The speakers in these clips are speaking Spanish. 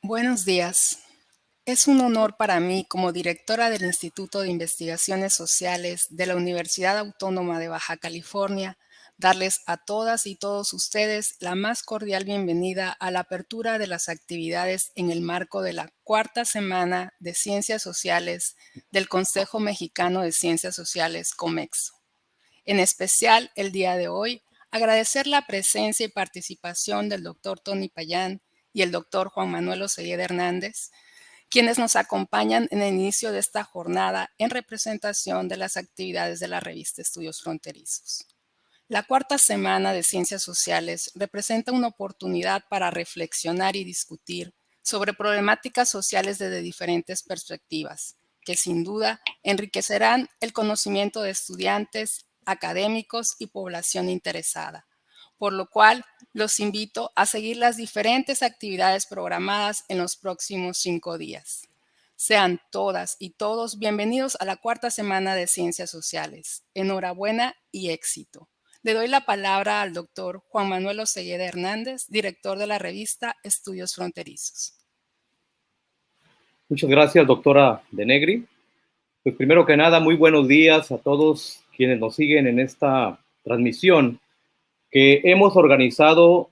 Buenos días. Es un honor para mí, como directora del Instituto de Investigaciones Sociales de la Universidad Autónoma de Baja California, darles a todas y todos ustedes la más cordial bienvenida a la apertura de las actividades en el marco de la cuarta semana de Ciencias Sociales del Consejo Mexicano de Ciencias Sociales, COMEXO. En especial, el día de hoy, agradecer la presencia y participación del doctor Tony Payán y el doctor Juan Manuel Ocelleda Hernández, quienes nos acompañan en el inicio de esta jornada en representación de las actividades de la revista Estudios Fronterizos. La cuarta semana de Ciencias Sociales representa una oportunidad para reflexionar y discutir sobre problemáticas sociales desde diferentes perspectivas, que sin duda enriquecerán el conocimiento de estudiantes, académicos y población interesada, por lo cual los invito a seguir las diferentes actividades programadas en los próximos 5 días. Sean todas y todos bienvenidos a la cuarta semana de Ciencias Sociales. Enhorabuena y éxito. Le doy la palabra al doctor Juan Manuel Ocelleda Hernández, director de la revista Estudios Fronterizos. Muchas gracias, doctora De Negri. Pues primero que nada, muy buenos días a todos quienes nos siguen en esta transmisión que hemos organizado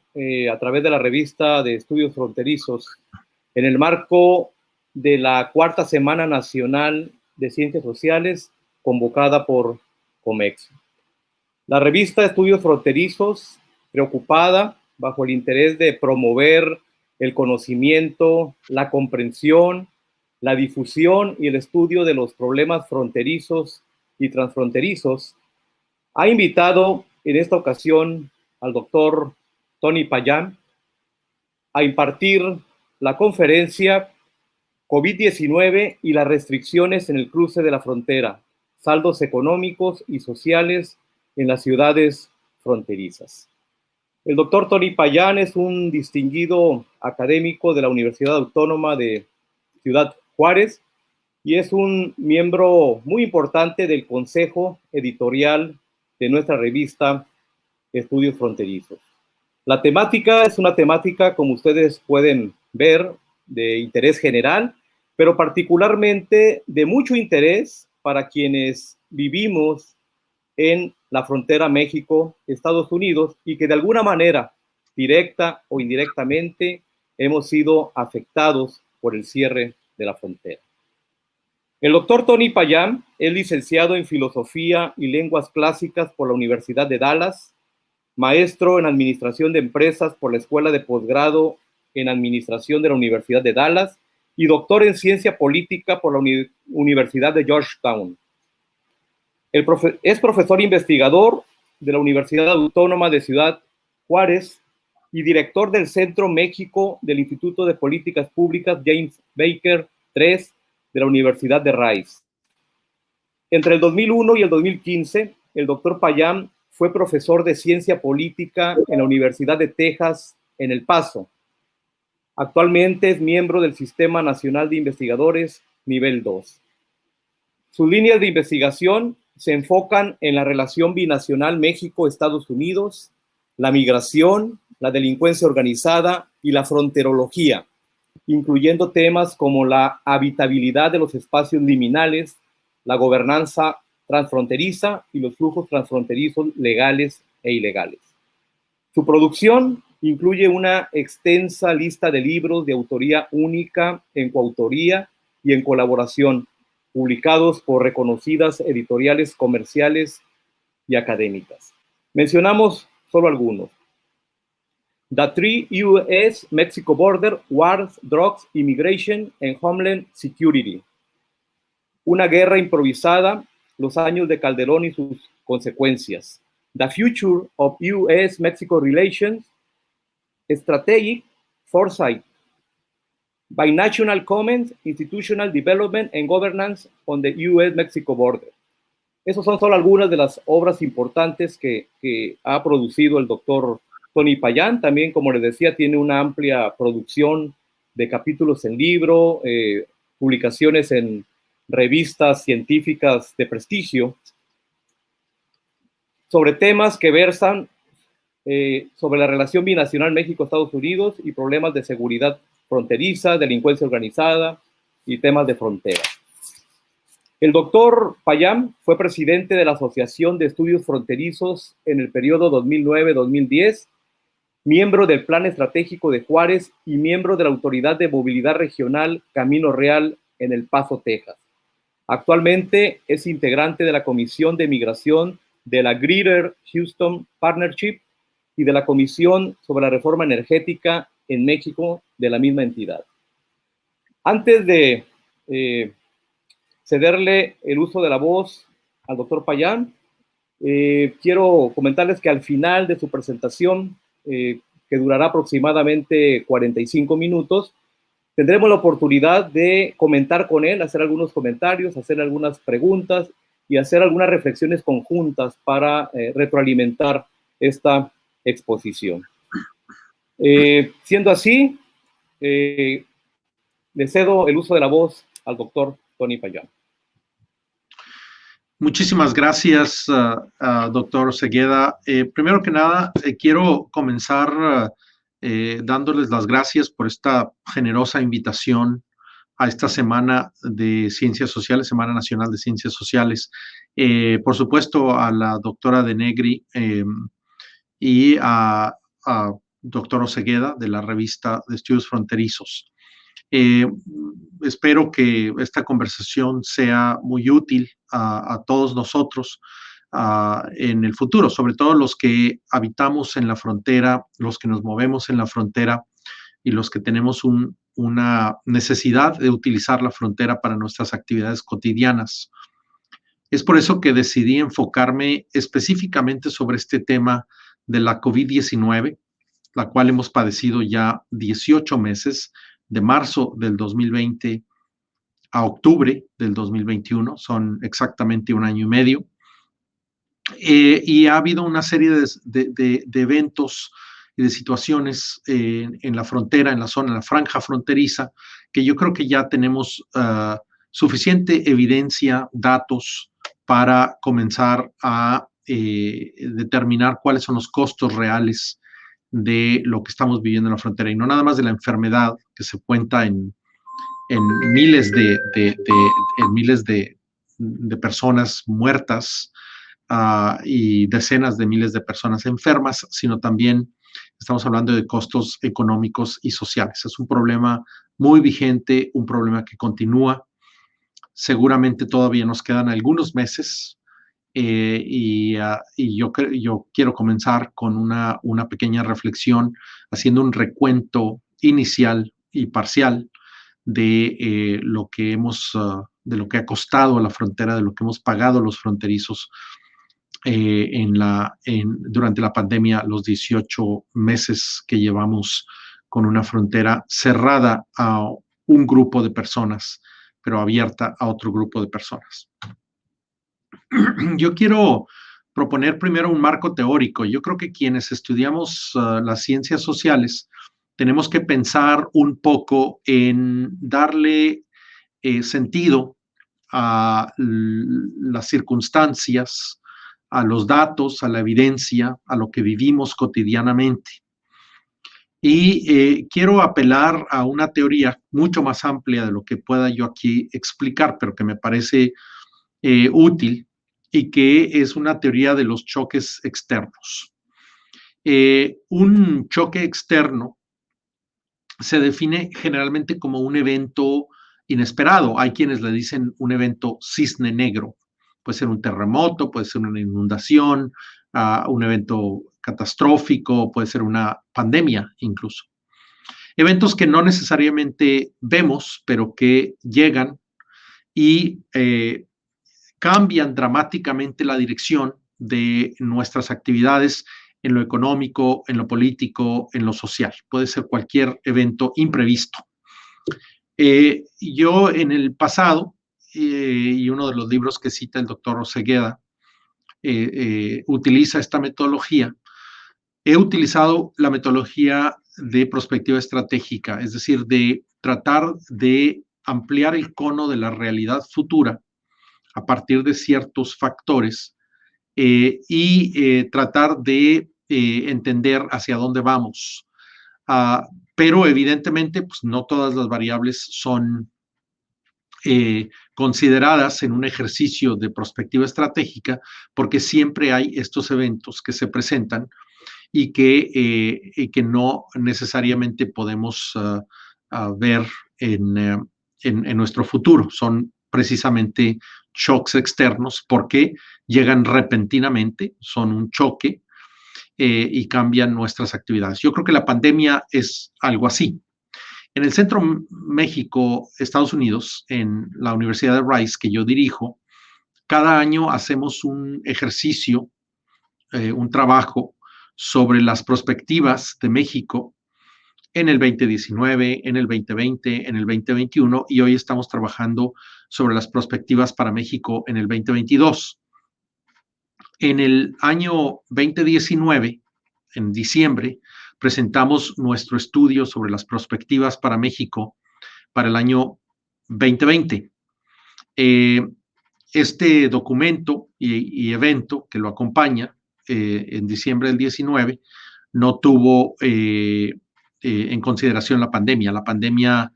a través de la revista de Estudios Fronterizos en el marco de la cuarta Semana Nacional de Ciencias Sociales convocada por COMEXO. La revista Estudios Fronterizos, preocupada bajo el interés de promover el conocimiento, la comprensión, la difusión y el estudio de los problemas fronterizos y transfronterizos, ha invitado en esta ocasión al doctor Tony Payán a impartir la conferencia COVID-19 y las restricciones en el cruce de la frontera, saldos económicos y sociales en las ciudades fronterizas. El doctor Tony Payán es un distinguido académico de la Universidad Autónoma de Ciudad Juárez y es un miembro muy importante del consejo editorial de nuestra revista Estudios Fronterizos. La temática es una temática, como ustedes pueden ver, de interés general, pero particularmente de mucho interés para quienes vivimos en la frontera México-Estados Unidos y que de alguna manera, directa o indirectamente, hemos sido afectados por el cierre de la frontera. El doctor Tony Payán es licenciado en Filosofía y Lenguas Clásicas por la Universidad de Dallas, maestro en Administración de Empresas por la Escuela de Posgrado en Administración de la Universidad de Dallas y doctor en Ciencia Política por la Universidad de Georgetown. Es profesor investigador de la Universidad Autónoma de Ciudad Juárez y director del Centro México del Instituto de Políticas Públicas James Baker III de la Universidad de Rice. Entre el 2001 y el 2015, el doctor Payán fue profesor de Ciencia Política en la Universidad de Texas en El Paso. Actualmente es miembro del Sistema Nacional de Investigadores Nivel 2. Sus líneas de investigación se enfocan en la relación binacional México-Estados Unidos, la migración, la delincuencia organizada y la fronterología, incluyendo temas como la habitabilidad de los espacios liminales, la gobernanza transfronteriza y los flujos transfronterizos legales e ilegales. Su producción incluye una extensa lista de libros de autoría única, en coautoría y en colaboración, publicados por reconocidas editoriales comerciales y académicas. Mencionamos solo algunos. The Three U.S.-Mexico Border, Wars, Drugs, Immigration and Homeland Security. Una guerra improvisada, los años de Calderón y sus consecuencias. The Future of U.S.-Mexico Relations, Strategic Foresight. Binational Comments, Institutional Development and Governance on the U.S.-Mexico Border. Esas son solo algunas de las obras importantes que ha producido el doctor Tony Payán. También, como les decía, tiene una amplia producción de capítulos en libro, publicaciones en revistas científicas de prestigio, sobre temas que versan sobre la relación binacional México-Estados Unidos y problemas de seguridad fronteriza, delincuencia organizada y temas de frontera. El doctor Payán fue presidente de la Asociación de Estudios Fronterizos en el periodo 2009-2010, miembro del Plan Estratégico de Juárez y miembro de la Autoridad de Movilidad Regional Camino Real en El Paso, Texas. Actualmente es integrante de la Comisión de Migración de la Greater Houston Partnership y de la Comisión sobre la Reforma Energética en México de la misma entidad. Antes de cederle el uso de la voz al doctor Payán, quiero comentarles que al final de su presentación, que durará aproximadamente 45 minutos, tendremos la oportunidad de comentar con él, hacer algunos comentarios, hacer algunas preguntas y hacer algunas reflexiones conjuntas para retroalimentar esta exposición. Siendo así, le cedo el uso de la voz al doctor Tony Payán. Muchísimas gracias, doctor Segueda. Primero que nada, quiero comenzar dándoles las gracias por esta generosa invitación a esta Semana de Ciencias Sociales, Semana Nacional de Ciencias Sociales. Por supuesto, a la doctora De Negri y a doctor Osegueda de la revista de Estudios Fronterizos. Espero que esta conversación sea muy útil a todos nosotros en el futuro, sobre todo los que habitamos en la frontera, los que nos movemos en la frontera y los que tenemos una necesidad de utilizar la frontera para nuestras actividades cotidianas. Es por eso que decidí enfocarme específicamente sobre este tema de la COVID-19, la cual hemos padecido ya 18 meses, de marzo del 2020 a octubre del 2021, son exactamente un año y medio. Y ha habido una serie de eventos y de situaciones en la frontera, en la zona, en la franja fronteriza, que yo creo que ya tenemos suficiente evidencia, datos, para comenzar a determinar cuáles son los costos reales de lo que estamos viviendo en la frontera, y no nada más de la enfermedad que se cuenta en miles de personas muertas y decenas de miles de personas enfermas, sino también estamos hablando de costos económicos y sociales. Es un problema muy vigente, un problema que continúa. Seguramente todavía nos quedan algunos meses. Y yo quiero comenzar con una pequeña reflexión, haciendo un recuento inicial y parcial de lo que de lo que ha costado a la frontera, de lo que hemos pagado los fronterizos durante la pandemia, los 18 meses que llevamos con una frontera cerrada a un grupo de personas, pero abierta a otro grupo de personas. Yo quiero proponer primero un marco teórico. Yo creo que quienes estudiamos las ciencias sociales tenemos que pensar un poco en darle sentido a las circunstancias, a los datos, a la evidencia, a lo que vivimos cotidianamente. Y quiero apelar a una teoría mucho más amplia de lo que pueda yo aquí explicar, pero que me parece útil, y que es una teoría de los choques externos. Un choque externo se define generalmente como un evento inesperado. Hay quienes le dicen un evento cisne negro. Puede ser un terremoto, puede ser una inundación, un evento catastrófico, puede ser una pandemia incluso. Eventos que no necesariamente vemos, pero que llegan y cambian dramáticamente la dirección de nuestras actividades en lo económico, en lo político, en lo social. Puede ser cualquier evento imprevisto. Yo en el pasado, y uno de los libros que cita el doctor Osegueda, utiliza esta metodología. He utilizado la metodología de perspectiva estratégica, es decir, de tratar de ampliar el cono de la realidad futura a partir de ciertos factores y tratar de entender hacia dónde vamos. pero evidentemente pues, no todas las variables son consideradas en un ejercicio de prospectiva estratégica, porque siempre hay estos eventos que se presentan y que no necesariamente podemos ver en nuestro futuro. Son precisamente shocks externos porque llegan repentinamente, son un choque y cambian nuestras actividades. Yo creo que la pandemia es algo así. En el Centro México, Estados Unidos, en la Universidad de Rice, que yo dirijo, cada año hacemos un ejercicio, un trabajo sobre las perspectivas de México en el 2019, en el 2020, en el 2021, y hoy estamos trabajando sobre las perspectivas para México en el 2022. En el año 2019, en diciembre, presentamos nuestro estudio sobre las perspectivas para México para el año 2020. Este documento y evento que lo acompaña en diciembre del 19 no tuvo en consideración la pandemia. La pandemia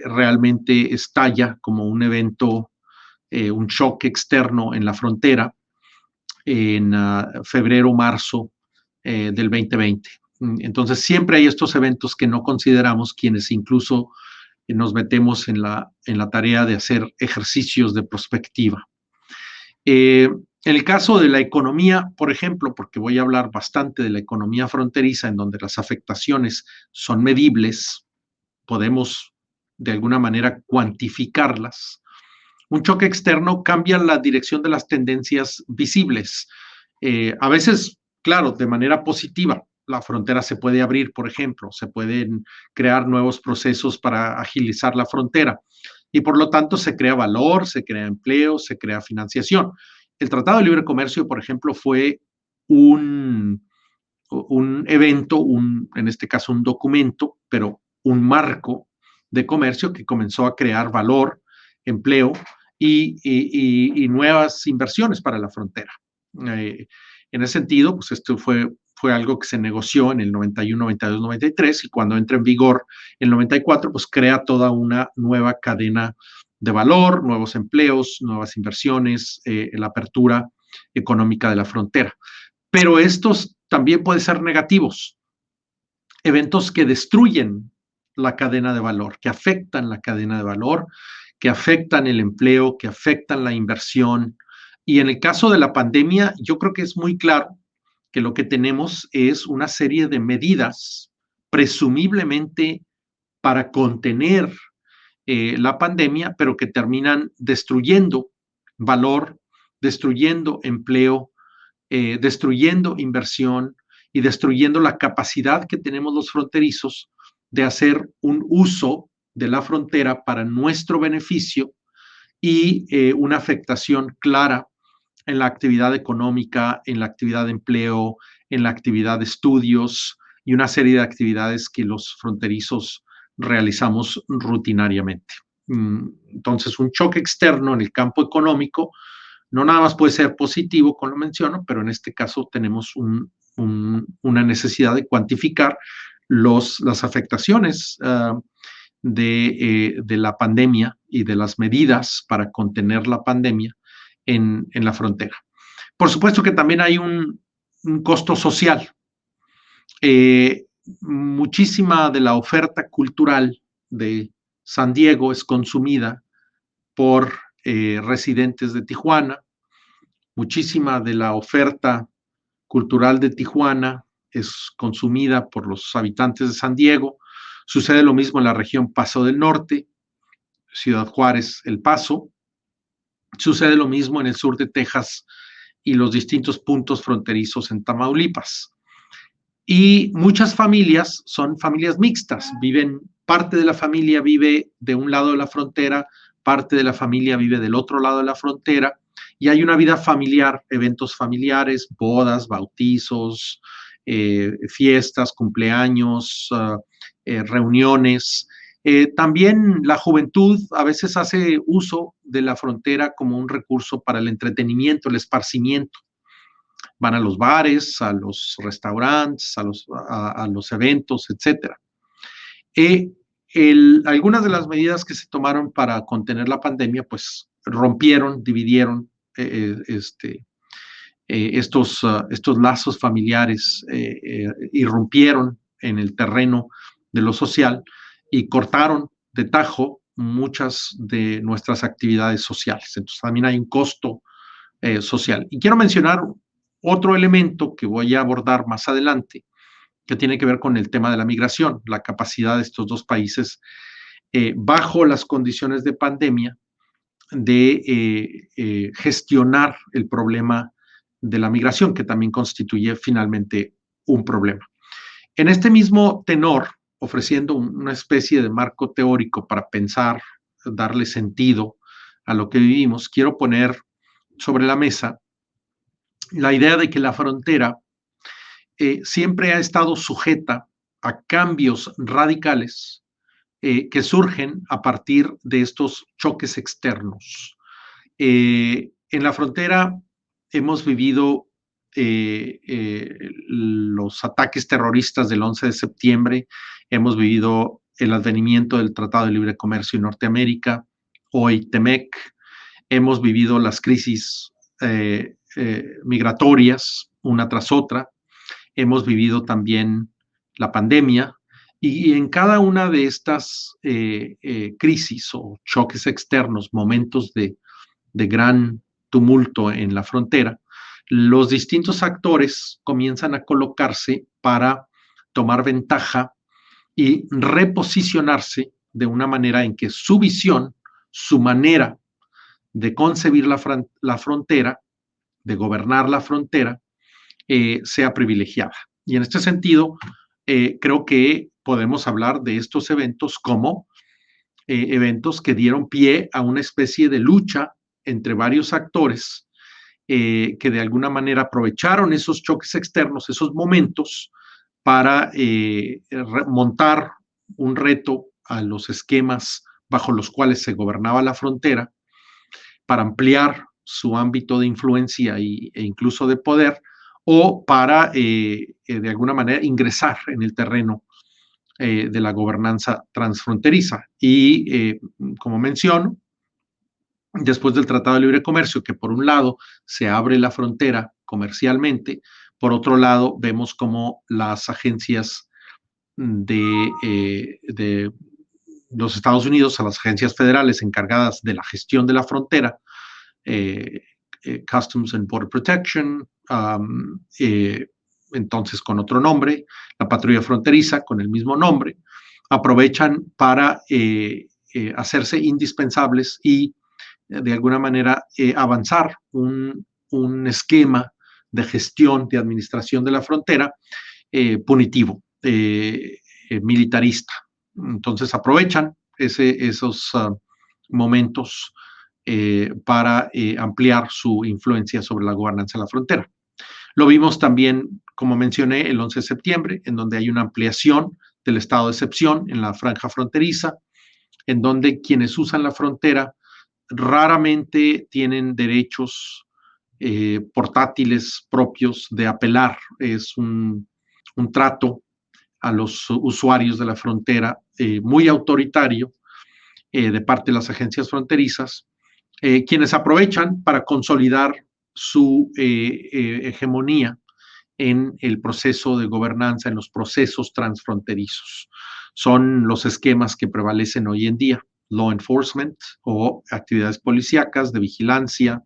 realmente estalla como un evento, un shock externo en la frontera en febrero, marzo del 2020. Entonces, siempre hay estos eventos que no consideramos, quienes incluso nos metemos en la tarea de hacer ejercicios de prospectiva. En el caso de la economía, por ejemplo, porque voy a hablar bastante de la economía fronteriza, en donde las afectaciones son medibles, podemos de alguna manera cuantificarlas. Un choque externo cambia la dirección de las tendencias visibles. A veces, claro, de manera positiva. La frontera se puede abrir, por ejemplo, se pueden crear nuevos procesos para agilizar la frontera y por lo tanto se crea valor, se crea empleo, se crea financiación. El Tratado de Libre Comercio, por ejemplo, fue un evento, en este caso un documento, pero un marco de comercio que comenzó a crear valor, empleo y nuevas inversiones para la frontera. En ese sentido, pues esto fue algo que se negoció en el 91, 92, 93 y cuando entra en vigor el 94, pues crea toda una nueva cadena de valor, nuevos empleos, nuevas inversiones, la apertura económica de la frontera. Pero estos también pueden ser negativos, eventos que destruyen la cadena de valor, que afectan la cadena de valor, que afectan el empleo, que afectan la inversión. Y en el caso de la pandemia, yo creo que es muy claro que lo que tenemos es una serie de medidas, presumiblemente para contener la pandemia, pero que terminan destruyendo valor, destruyendo empleo, destruyendo inversión y destruyendo la capacidad que tenemos los fronterizos de hacer un uso de la frontera para nuestro beneficio y una afectación clara en la actividad económica, en la actividad de empleo, en la actividad de estudios y una serie de actividades que los fronterizos realizamos rutinariamente. Entonces, un choque externo en el campo económico no nada más puede ser positivo, como lo menciono, pero en este caso tenemos una necesidad de cuantificar las afectaciones de la pandemia y de las medidas para contener la pandemia en la frontera. Por supuesto que también hay un costo social. Muchísima de la oferta cultural de San Diego es consumida por residentes de Tijuana. Muchísima de la oferta cultural de Tijuana es consumida por los habitantes de San Diego. Sucede lo mismo en la región Paso del Norte, Ciudad Juárez, El Paso. Sucede lo mismo en el sur de Texas y los distintos puntos fronterizos en Tamaulipas. Y muchas familias son familias mixtas. Parte de la familia vive de un lado de la frontera, parte de la familia vive del otro lado de la frontera, y hay una vida familiar, eventos familiares, bodas, bautizos, fiestas, cumpleaños, reuniones. También la juventud a veces hace uso de la frontera como un recurso para el entretenimiento, el esparcimiento. van a los bares, a los restaurantes, a los eventos, etc. Algunas de las medidas que se tomaron para contener la pandemia, pues dividieron estos lazos familiares, irrumpieron en el terreno de lo social y cortaron de tajo muchas de nuestras actividades sociales. Entonces también hay un costo social. Y quiero mencionar otro elemento que voy a abordar más adelante, que tiene que ver con el tema de la migración, la capacidad de estos dos países, bajo las condiciones de pandemia, de gestionar el problema de la migración, que también constituye finalmente un problema. En este mismo tenor, ofreciendo una especie de marco teórico para pensar, darle sentido a lo que vivimos, quiero poner sobre la mesa la idea de que la frontera siempre ha estado sujeta a cambios radicales que surgen a partir de estos choques externos. En la frontera hemos vivido los ataques terroristas del 11 de septiembre, hemos vivido el advenimiento del Tratado de Libre Comercio en Norteamérica, hoy TEMEC, hemos vivido las crisis migratorias una tras otra, hemos vivido también la pandemia, y en cada una de estas crisis o choques externos, momentos de gran tumulto en la frontera, los distintos actores comienzan a colocarse para tomar ventaja y reposicionarse de una manera en que su visión, su manera de concebir la frontera, de gobernar la frontera, sea privilegiada. Y en este sentido, creo que podemos hablar de estos eventos como eventos que dieron pie a una especie de lucha entre varios actores que de alguna manera aprovecharon esos choques externos, esos momentos, para montar un reto a los esquemas bajo los cuales se gobernaba la frontera, para ampliar su ámbito de influencia e incluso de poder, o para, de alguna manera, ingresar en el terreno de la gobernanza transfronteriza. Y, como menciono, después del Tratado de Libre Comercio, que por un lado se abre la frontera comercialmente, por otro lado vemos como las agencias de los Estados Unidos, a las agencias federales encargadas de la gestión de la frontera, Customs and Border Protection, entonces con otro nombre, la patrulla fronteriza con el mismo nombre, aprovechan para hacerse indispensables y de alguna manera avanzar un esquema de gestión, de administración de la frontera punitivo, militarista. Entonces aprovechan esos momentos para ampliar su influencia sobre la gobernanza de la frontera. Lo vimos también, como mencioné, el 11 de septiembre, en donde hay una ampliación del estado de excepción en la franja fronteriza, en donde quienes usan la frontera raramente tienen derechos portátiles propios de apelar. Es un trato a los usuarios de la frontera muy autoritario de parte de las agencias fronterizas, quienes aprovechan para consolidar su hegemonía en el proceso de gobernanza, en los procesos transfronterizos. Son los esquemas que prevalecen hoy en día: law enforcement o actividades policíacas, de vigilancia,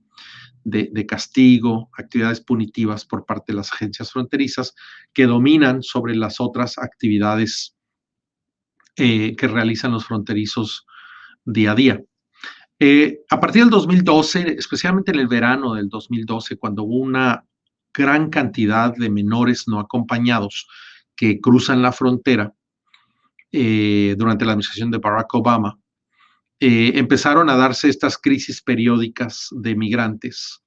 de castigo, actividades punitivas por parte de las agencias fronterizas, que dominan sobre las otras actividades que realizan los fronterizos día a día. A partir del 2012, especialmente en el verano del 2012, cuando hubo una gran cantidad de menores no acompañados que cruzan la frontera durante la administración de Barack Obama, empezaron a darse estas crisis periódicas de migrantes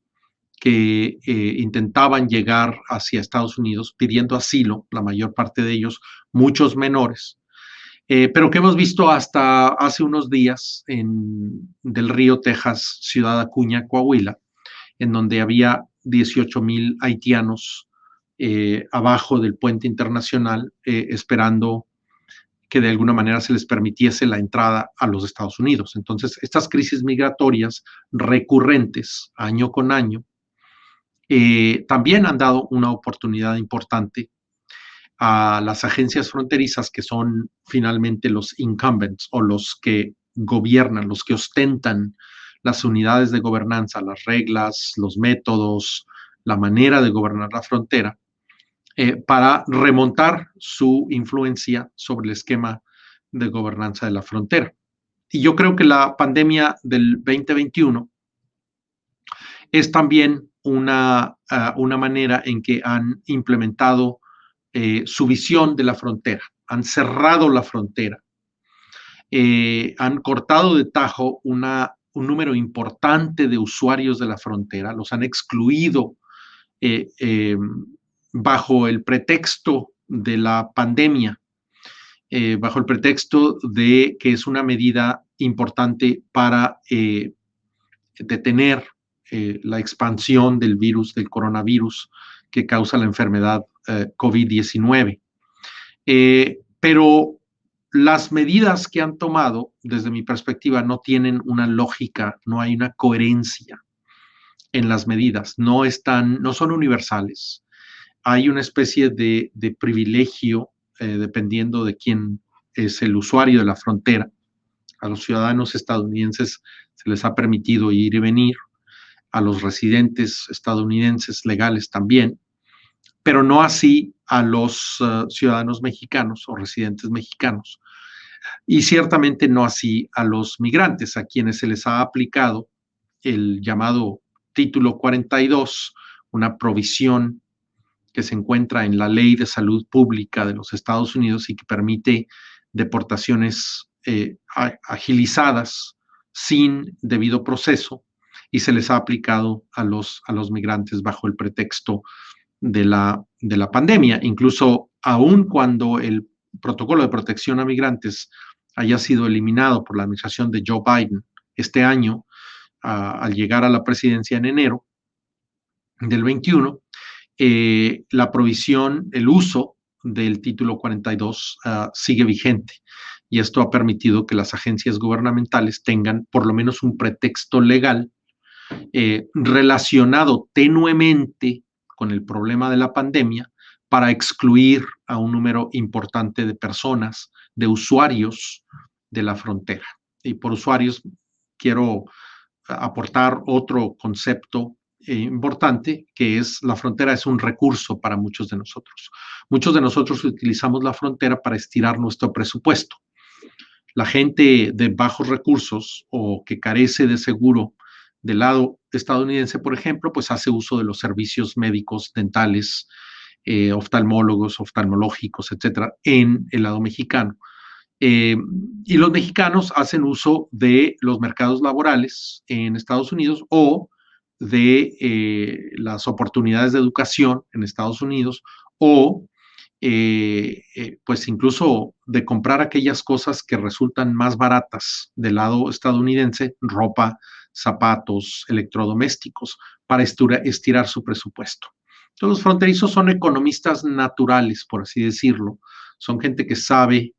que intentaban llegar hacia Estados Unidos pidiendo asilo, la mayor parte de ellos, muchos menores, pero que hemos visto hasta hace unos días en Del Río, Texas, Ciudad Acuña, Coahuila, en donde había 18,000 haitianos abajo del puente internacional esperando que de alguna manera se les permitiese la entrada a los Estados Unidos. Entonces, estas crisis migratorias recurrentes año con año también han dado una oportunidad importante a las agencias fronterizas, que son finalmente los incumbents o los que gobiernan, los que ostentan las unidades de gobernanza, las reglas, los métodos, la manera de gobernar la frontera, para remontar su influencia sobre el esquema de gobernanza de la frontera. Y yo creo que la pandemia del 2021 es también una manera en que han implementado su visión de la frontera, han cerrado la frontera, han cortado de tajo un número importante de usuarios de la frontera, los han excluido bajo el pretexto de la pandemia, bajo el pretexto de que es una medida importante para detener la expansión del virus, del coronavirus que causa la enfermedad COVID-19. Pero las medidas que han tomado, desde mi perspectiva, no tienen una lógica, no hay una coherencia en las medidas, no son universales. Hay una especie de privilegio, dependiendo de quién es el usuario de la frontera. A los ciudadanos estadounidenses se les ha permitido ir y venir, a los residentes estadounidenses legales también, pero no así a los ciudadanos mexicanos o residentes mexicanos. Y ciertamente no así a los migrantes, a quienes se les ha aplicado el llamado Título 42, una provisión que se encuentra en la Ley de Salud Pública de los Estados Unidos y que permite deportaciones agilizadas sin debido proceso, y se les ha aplicado a los migrantes bajo el pretexto de la pandemia. Incluso aun cuando el protocolo de protección a migrantes haya sido eliminado por la administración de Joe Biden este año, al llegar a la presidencia en enero del 21, la provisión, el uso del título 42 sigue vigente, y esto ha permitido que las agencias gubernamentales tengan por lo menos un pretexto legal relacionado tenuemente con el problema de la pandemia para excluir a un número importante de personas, de usuarios de la frontera. Y por usuarios quiero aportar otro concepto importante, que es: la frontera es un recurso para muchos de nosotros. Muchos de nosotros utilizamos la frontera para estirar nuestro presupuesto. La gente de bajos recursos o que carece de seguro del lado estadounidense, por ejemplo, pues hace uso de los servicios médicos, dentales, oftalmólogos, oftalmológicos, etcétera, en el lado mexicano. Y los mexicanos hacen uso de los mercados laborales en Estados Unidos o de las oportunidades de educación en Estados Unidos, o pues incluso de comprar aquellas cosas que resultan más baratas del lado estadounidense, ropa, zapatos, electrodomésticos, para estirar su presupuesto. Entonces, los fronterizos son economistas naturales, por así decirlo. Son gente que sabe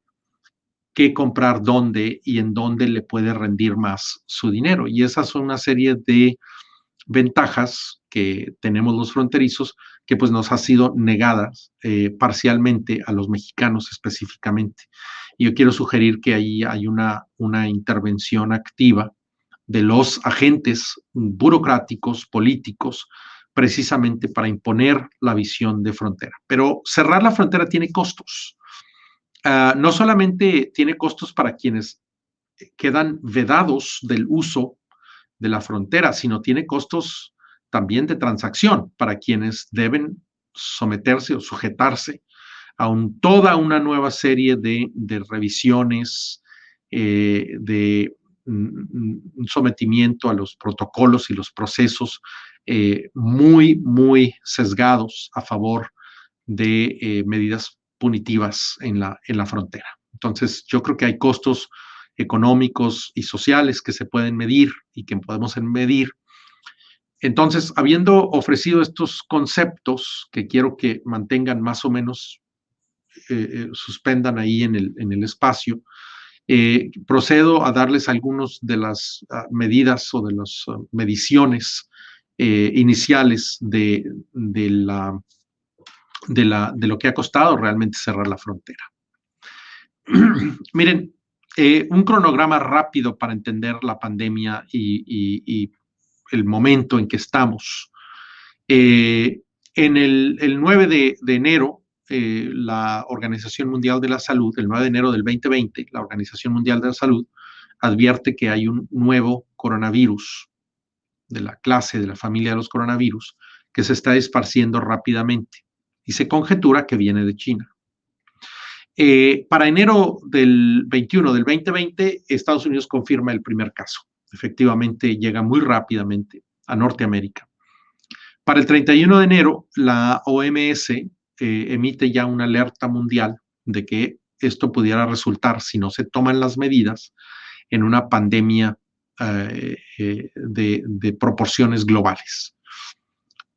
qué comprar dónde y en dónde le puede rendir más su dinero. Y esas son una serie de ventajas que tenemos los fronterizos, que pues nos ha sido negadas parcialmente a los mexicanos específicamente. Y yo quiero sugerir que ahí hay una intervención activa de los agentes burocráticos, políticos, precisamente para imponer la visión de frontera. Pero cerrar la frontera tiene costos. No solamente tiene costos para quienes quedan vedados del uso de la frontera, sino tiene costos también de transacción para quienes deben someterse o sujetarse a toda una nueva serie de revisiones, de un sometimiento a los protocolos y los procesos muy, muy sesgados a favor de medidas punitivas en la frontera. Entonces, yo creo que hay costos económicos y sociales que se pueden medir y que podemos medir Entonces, habiendo ofrecido estos conceptos que quiero que mantengan más o menos, suspendan ahí en el espacio, procedo a darles algunas de las medidas o de las mediciones iniciales de lo que ha costado realmente cerrar la frontera. Miren, un cronograma rápido para entender la pandemia y el momento en que estamos. En el 9 de enero, la Organización Mundial de la Salud, el 9 de enero del 2020, la Organización Mundial de la Salud advierte que hay un nuevo coronavirus de la clase, de la familia de los coronavirus, que se está esparciendo rápidamente y se conjetura que viene de China. Para enero del 21 del 2020, Estados Unidos confirma el primer caso. Efectivamente, llega muy rápidamente a Norteamérica. Para el 31 de enero, la OMS emite ya una alerta mundial de que esto pudiera resultar, si no se toman las medidas, en una pandemia de proporciones globales.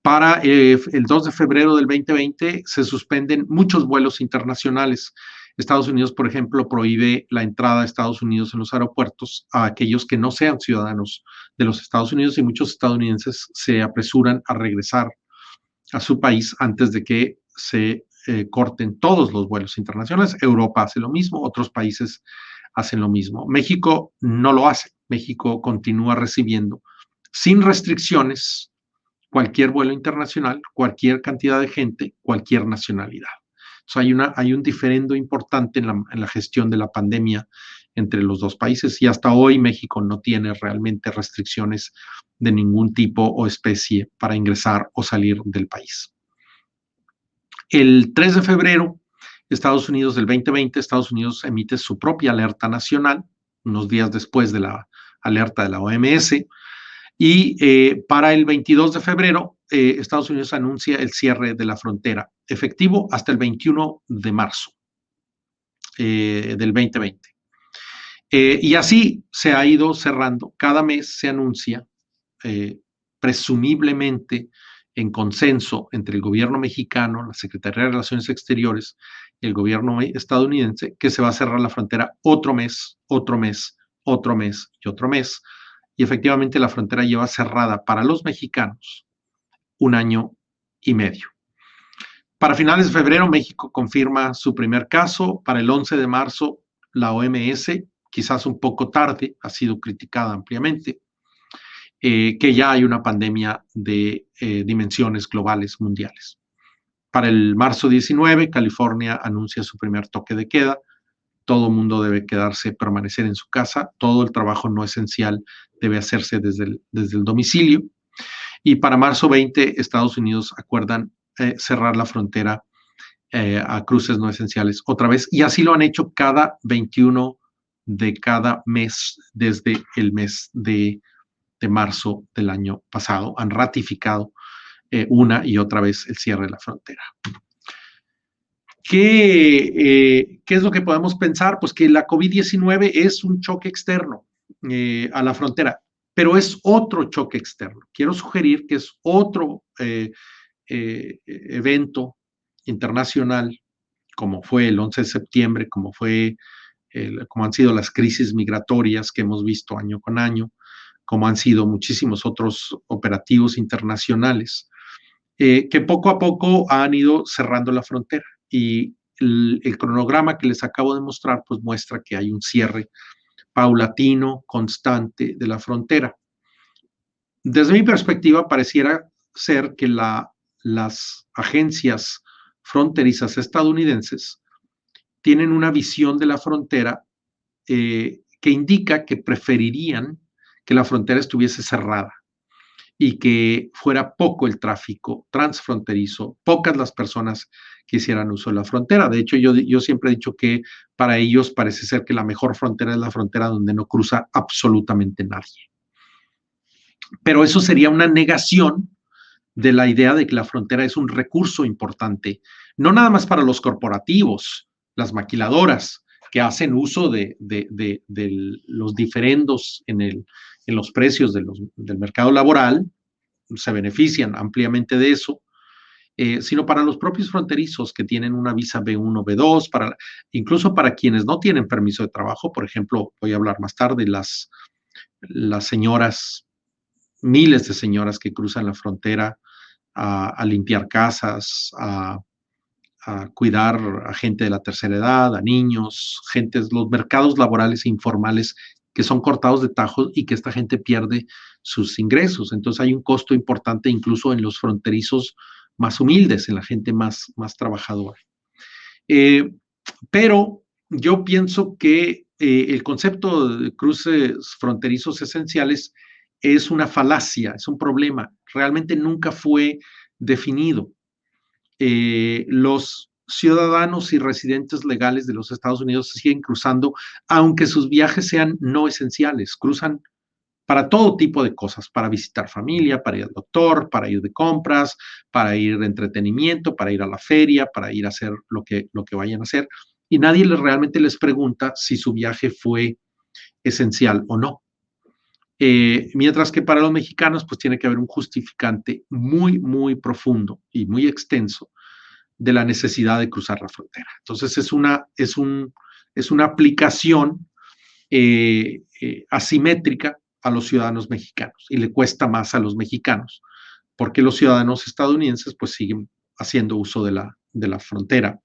Para el 2 de febrero del 2020 se suspenden muchos vuelos internacionales. Estados Unidos, por ejemplo, prohíbe la entrada a Estados Unidos en los aeropuertos a aquellos que no sean ciudadanos de los Estados Unidos, y muchos estadounidenses se apresuran a regresar a su país antes de que se corten todos los vuelos internacionales. Europa hace lo mismo, otros países hacen lo mismo. México no lo hace. México continúa recibiendo sin restricciones cualquier vuelo internacional, cualquier cantidad de gente, cualquier nacionalidad. Entonces hay un diferendo importante en la gestión de la pandemia entre los dos países, y hasta hoy México no tiene realmente restricciones de ningún tipo o especie para ingresar o salir del país. El 3 de febrero, Estados Unidos del 2020, Estados Unidos emite su propia alerta nacional, unos días después de la alerta de la OMS, y para el 22 de febrero, Estados Unidos anuncia el cierre de la frontera, efectivo hasta el 21 de marzo del 2020. Y así se ha ido cerrando. Cada mes se anuncia, presumiblemente en consenso entre el gobierno mexicano, la Secretaría de Relaciones Exteriores y el gobierno estadounidense, que se va a cerrar la frontera otro mes, otro mes, otro mes y otro mes. Y efectivamente la frontera lleva cerrada para los mexicanos 1 año y medio. Para finales de febrero, México confirma su primer caso. Para el 11 de marzo, la OMS, quizás un poco tarde, ha sido criticada ampliamente, que ya hay una pandemia de dimensiones globales mundiales. Para el marzo 19, California anuncia su primer toque de queda. Todo el mundo debe permanecer en su casa. Todo el trabajo no esencial debe hacerse desde el domicilio. Y para marzo 20, Estados Unidos acuerdan cerrar la frontera a cruces no esenciales otra vez. Y así lo han hecho cada 21 de cada mes desde el mes de marzo del año pasado. Han ratificado una y otra vez el cierre de la frontera. ¿Qué es lo que podemos pensar? Pues que la COVID-19 es un choque externo a la frontera, pero es otro choque externo. Quiero sugerir que es otro evento internacional, como fue el 11 de septiembre, como han sido las crisis migratorias que hemos visto año con año, como han sido muchísimos otros operativos internacionales, que poco a poco han ido cerrando la frontera. Y el cronograma que les acabo de mostrar, pues muestra que hay un cierre paulatino, constante de la frontera. Desde mi perspectiva, pareciera ser que las agencias fronterizas estadounidenses tienen una visión de la frontera que indica que preferirían que la frontera estuviese cerrada y que fuera poco el tráfico transfronterizo, pocas las personas que hicieran uso de la frontera. De hecho, yo siempre he dicho que para ellos parece ser que la mejor frontera es la frontera donde no cruza absolutamente nadie. Pero eso sería una negación de la idea de que la frontera es un recurso importante, no nada más para los corporativos, las maquiladoras, que hacen uso de los diferendos en los precios del mercado laboral, se benefician ampliamente de eso, sino para los propios fronterizos que tienen una visa B1, B2, incluso para quienes no tienen permiso de trabajo. Por ejemplo, voy a hablar más tarde, las señoras, miles de señoras que cruzan la frontera a limpiar casas, a cuidar a gente de la tercera edad, a niños, los mercados laborales informales que son cortados de tajo y que esta gente pierde sus ingresos. Entonces hay un costo importante incluso en los fronterizos más humildes, en la gente más trabajadora. Pero yo pienso que el concepto de cruces fronterizos esenciales es una falacia, es un problema. Realmente nunca fue definido. Los ciudadanos y residentes legales de los Estados Unidos siguen cruzando, aunque sus viajes sean no esenciales. Cruzan para todo tipo de cosas, para visitar familia, para ir al doctor, para ir de compras, para ir de entretenimiento, para ir a la feria, para ir a hacer lo que vayan a hacer. Y nadie realmente les pregunta si su viaje fue esencial o no. Mientras que para los mexicanos, pues tiene que haber un justificante muy, muy profundo y muy extenso de la necesidad de cruzar la frontera. Entonces es una aplicación asimétrica a los ciudadanos mexicanos y le cuesta más a los mexicanos porque los ciudadanos estadounidenses pues siguen haciendo uso de la frontera,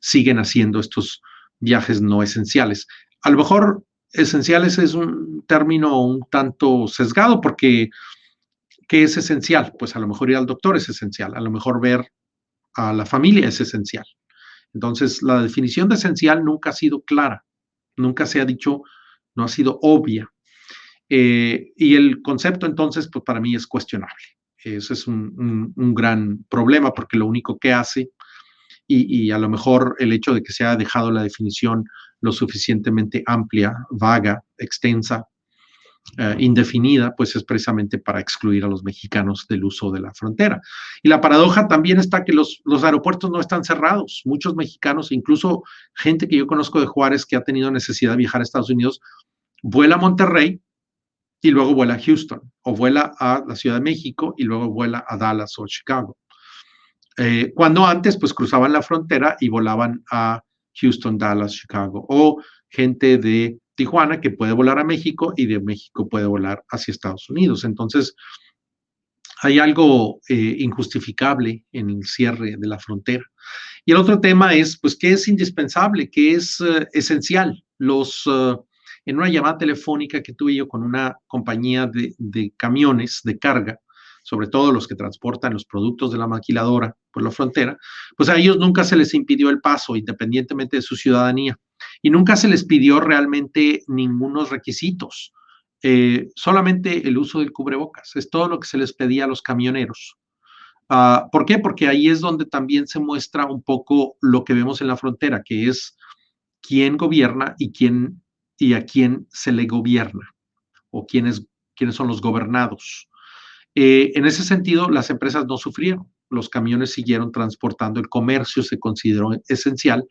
siguen haciendo estos viajes no esenciales. A lo mejor esenciales es un término un tanto sesgado porque ¿qué es esencial? Pues a lo mejor ir al doctor es esencial, a lo mejor ver a la familia es esencial. Entonces, la definición de esencial nunca ha sido clara, nunca se ha dicho, no ha sido obvia. Y el concepto, entonces, pues para mí es cuestionable. Eso es un gran problema porque lo único que hace, y a lo mejor el hecho de que se haya dejado la definición lo suficientemente amplia, vaga, extensa, indefinida, pues es precisamente para excluir a los mexicanos del uso de la frontera. Y la paradoja también está que los aeropuertos no están cerrados. Muchos mexicanos, incluso gente que yo conozco de Juárez que ha tenido necesidad de viajar a Estados Unidos, vuela a Monterrey y luego vuela a Houston, o vuela a la Ciudad de México y luego vuela a Dallas o Chicago. Cuando antes, pues cruzaban la frontera y volaban a Houston, Dallas, Chicago, o gente de Tijuana que puede volar a México y de México puede volar hacia Estados Unidos. Entonces, hay algo injustificable en el cierre de la frontera. Y el otro tema es, pues, ¿qué es indispensable? ¿Qué es esencial? En una llamada telefónica que tuve yo con una compañía de camiones de carga, sobre todo los que transportan los productos de la maquiladora por la frontera, pues a ellos nunca se les impidió el paso, independientemente de su ciudadanía, y nunca se les pidió realmente ningunos requisitos, solamente el uso del cubrebocas, es todo lo que se les pedía a los camioneros. ¿Por qué? Porque ahí es donde también se muestra un poco lo que vemos en la frontera, que es quién gobierna y a quién se le gobierna, o quiénes son los gobernados. En ese sentido, las empresas no sufrieron. Los camiones siguieron transportando, el comercio se consideró esencial,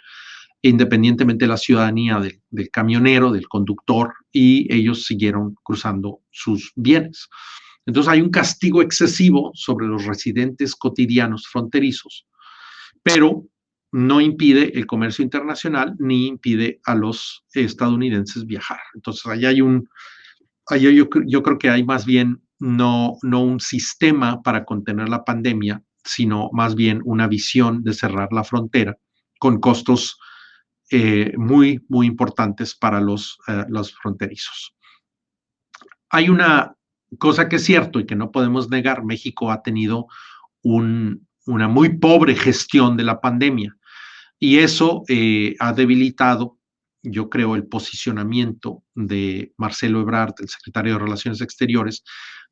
independientemente de la ciudadanía del camionero, del conductor, y ellos siguieron cruzando sus bienes. Entonces hay un castigo excesivo sobre los residentes cotidianos fronterizos, pero no impide el comercio internacional ni impide a los estadounidenses viajar. Entonces yo creo que hay más bien no un sistema para contener la pandemia, sino más bien una visión de cerrar la frontera con costos muy, muy importantes para los fronterizos. Hay una cosa que es cierto y que no podemos negar: México ha tenido una muy pobre gestión de la pandemia y eso ha debilitado, yo creo, el posicionamiento de Marcelo Ebrard, el secretario de Relaciones Exteriores,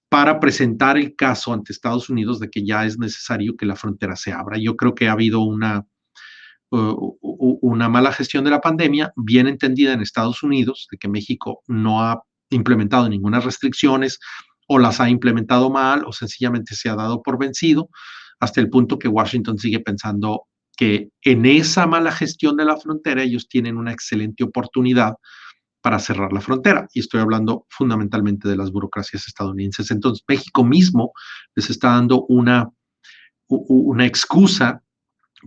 para presentar el caso ante Estados Unidos de que ya es necesario que la frontera se abra. Yo creo que ha habido una mala gestión de la pandemia, bien entendida en Estados Unidos, de que México no ha implementado ninguna restricciones o las ha implementado mal o sencillamente se ha dado por vencido, hasta el punto que Washington sigue pensando que en esa mala gestión de la frontera ellos tienen una excelente oportunidad para cerrar la frontera. Y estoy hablando fundamentalmente de las burocracias estadounidenses. Entonces, México mismo les está dando una excusa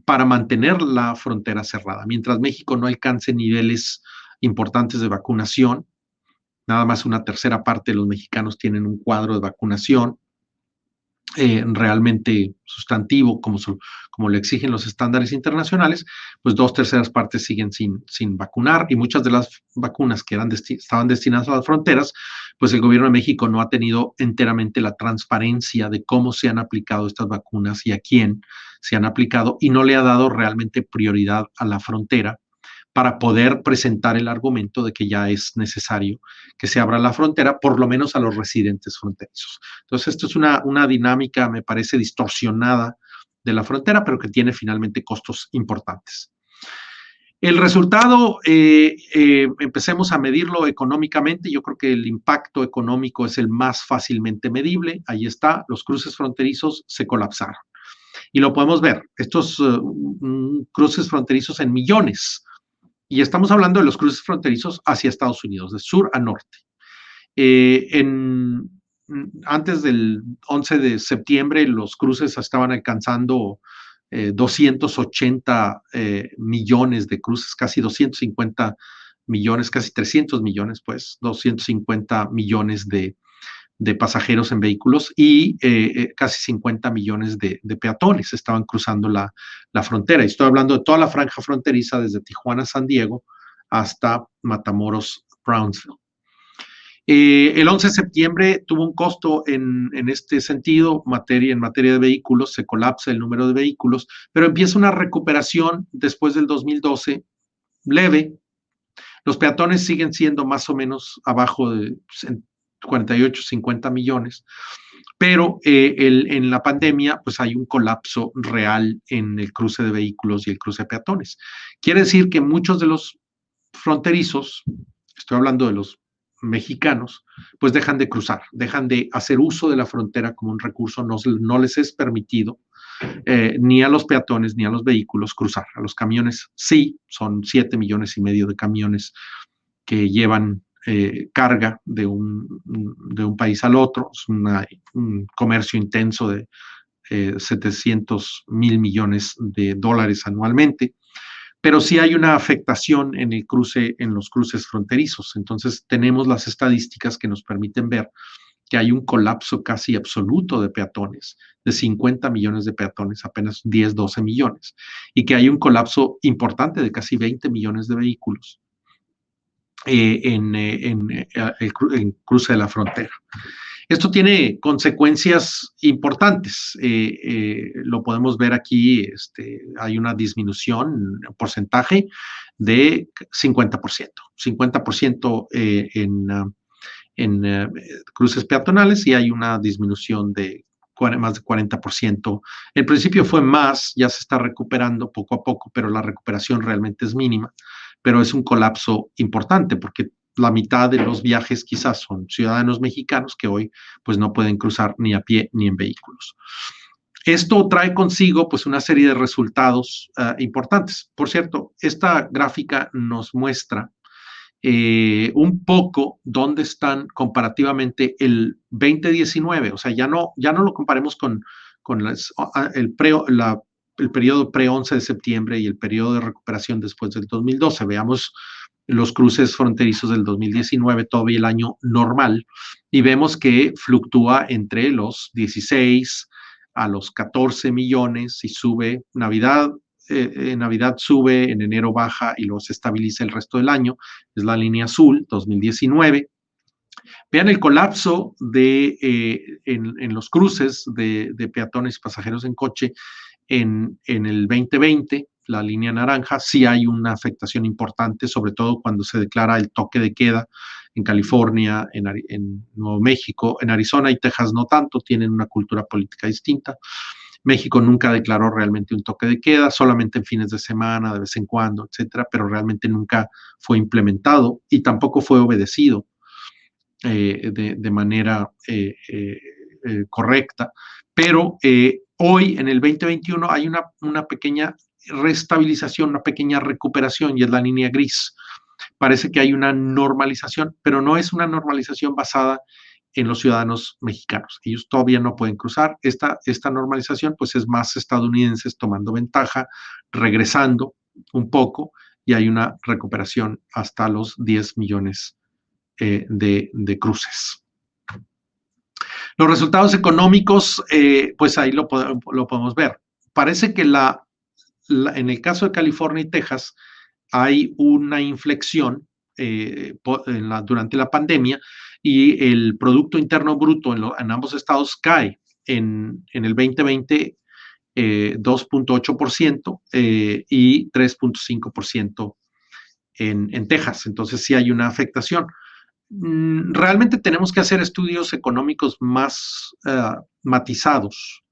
para mantener la frontera cerrada. Mientras México no alcance niveles importantes de vacunación, nada más una tercera parte de los mexicanos tienen un cuadro de vacunación realmente sustantivo, como lo exigen los estándares internacionales, pues 2/3 partes siguen sin vacunar, y muchas de las vacunas que estaban destinadas a las fronteras, pues el gobierno de México no ha tenido enteramente la transparencia de cómo se han aplicado estas vacunas y a quién se han aplicado, y no le ha dado realmente prioridad a la frontera para poder presentar el argumento de que ya es necesario que se abra la frontera, por lo menos a los residentes fronterizos. Entonces, esto es una dinámica, me parece, distorsionada de la frontera, pero que tiene finalmente costos importantes. El resultado, empecemos a medirlo económicamente. Yo creo que el impacto económico es el más fácilmente medible. Ahí está, los cruces fronterizos se colapsaron. Y lo podemos ver, estos cruces fronterizos en millones. Y estamos hablando de los cruces fronterizos hacia Estados Unidos, de sur a norte. Antes del 11 de septiembre, los cruces estaban alcanzando 280 millones de cruces, casi 250 millones, casi 300 millones, pues, 250 millones de pasajeros en vehículos y casi 50 millones de peatones estaban cruzando la frontera. Y estoy hablando de toda la franja fronteriza desde Tijuana, San Diego, hasta Matamoros, Brownsville. El 11 de septiembre tuvo un costo en este sentido, en materia de vehículos, se colapsa el número de vehículos, pero empieza una recuperación después del 2012 leve. Los peatones siguen siendo más o menos abajo de 48, 50 millones, pero en la pandemia pues hay un colapso real en el cruce de vehículos y el cruce de peatones. Quiere decir que muchos de los fronterizos, estoy hablando de los mexicanos, pues dejan de cruzar, dejan de hacer uso de la frontera como un recurso, no les es permitido ni a los peatones ni a los vehículos cruzar. A los camiones sí, son 7,5 millones de camiones que llevan carga de un país al otro. Es un comercio intenso de 700,000 millones de dólares anualmente, pero sí hay una afectación en los cruces fronterizos. Entonces tenemos las estadísticas que nos permiten ver que hay un colapso casi absoluto de peatones, de 50 millones de peatones, apenas 10, 12 millones, y que hay un colapso importante de casi 20 millones de vehículos en el cruce de la frontera. Esto tiene consecuencias importantes. Lo podemos ver aquí, hay una disminución en porcentaje de 50%. 50% en cruces peatonales, y hay una disminución de más de 40%. El principio fue más, ya se está recuperando poco a poco, pero la recuperación realmente es mínima. Pero es un colapso importante porque la mitad de los viajes quizás son ciudadanos mexicanos que hoy pues no pueden cruzar ni a pie ni en vehículos. Esto trae consigo pues una serie de resultados importantes. Por cierto, esta gráfica nos muestra un poco dónde están comparativamente el 2019, o sea, ya no lo comparemos con el periodo pre-11 de septiembre y el periodo de recuperación después del 2012. Veamos los cruces fronterizos del 2019, todavía el año normal, y vemos que fluctúa entre los 16 a los 14 millones y sube. En Navidad sube, en enero baja y luego se estabiliza el resto del año. Es la línea azul, 2019. Vean el colapso en los cruces de peatones y pasajeros en coche en el 2020, la línea naranja. Sí hay una afectación importante, sobre todo cuando se declara el toque de queda en California, en Nuevo México, en Arizona y Texas no tanto, tienen una cultura política distinta. México nunca declaró realmente un toque de queda, solamente en fines de semana, de vez en cuando, etcétera, pero realmente nunca fue implementado y tampoco fue obedecido de manera correcta. Pero hoy, en el 2021, hay una pequeña restabilización, una pequeña recuperación, y es la línea gris. parece que hay una normalización, pero no es una normalización basada en los ciudadanos mexicanos. Ellos todavía no pueden cruzar. Esta normalización pues es más estadounidenses tomando ventaja, regresando un poco, y hay una recuperación hasta los 10 millones de cruces. Los resultados económicos, pues ahí lo podemos ver. Parece que en el caso de California y Texas hay una inflexión durante la pandemia, y el Producto Interno Bruto en ambos estados cae en el 2020 2.8% y 3.5% en Texas. Entonces sí hay una afectación. Realmente tenemos que hacer estudios económicos más matizados,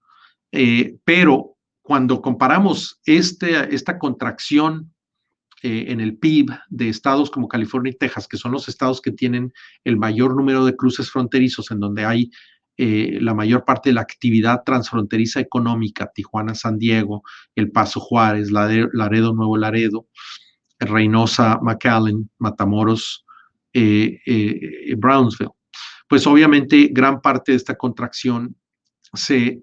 pero cuando comparamos esta contracción en el PIB de estados como California y Texas, que son los estados que tienen el mayor número de cruces fronterizos, en donde hay la mayor parte de la actividad transfronteriza económica, Tijuana, San Diego, El Paso, Juárez, Laredo, Nuevo Laredo, Reynosa, McAllen, Matamoros, Brownsville. Pues obviamente gran parte de esta contracción se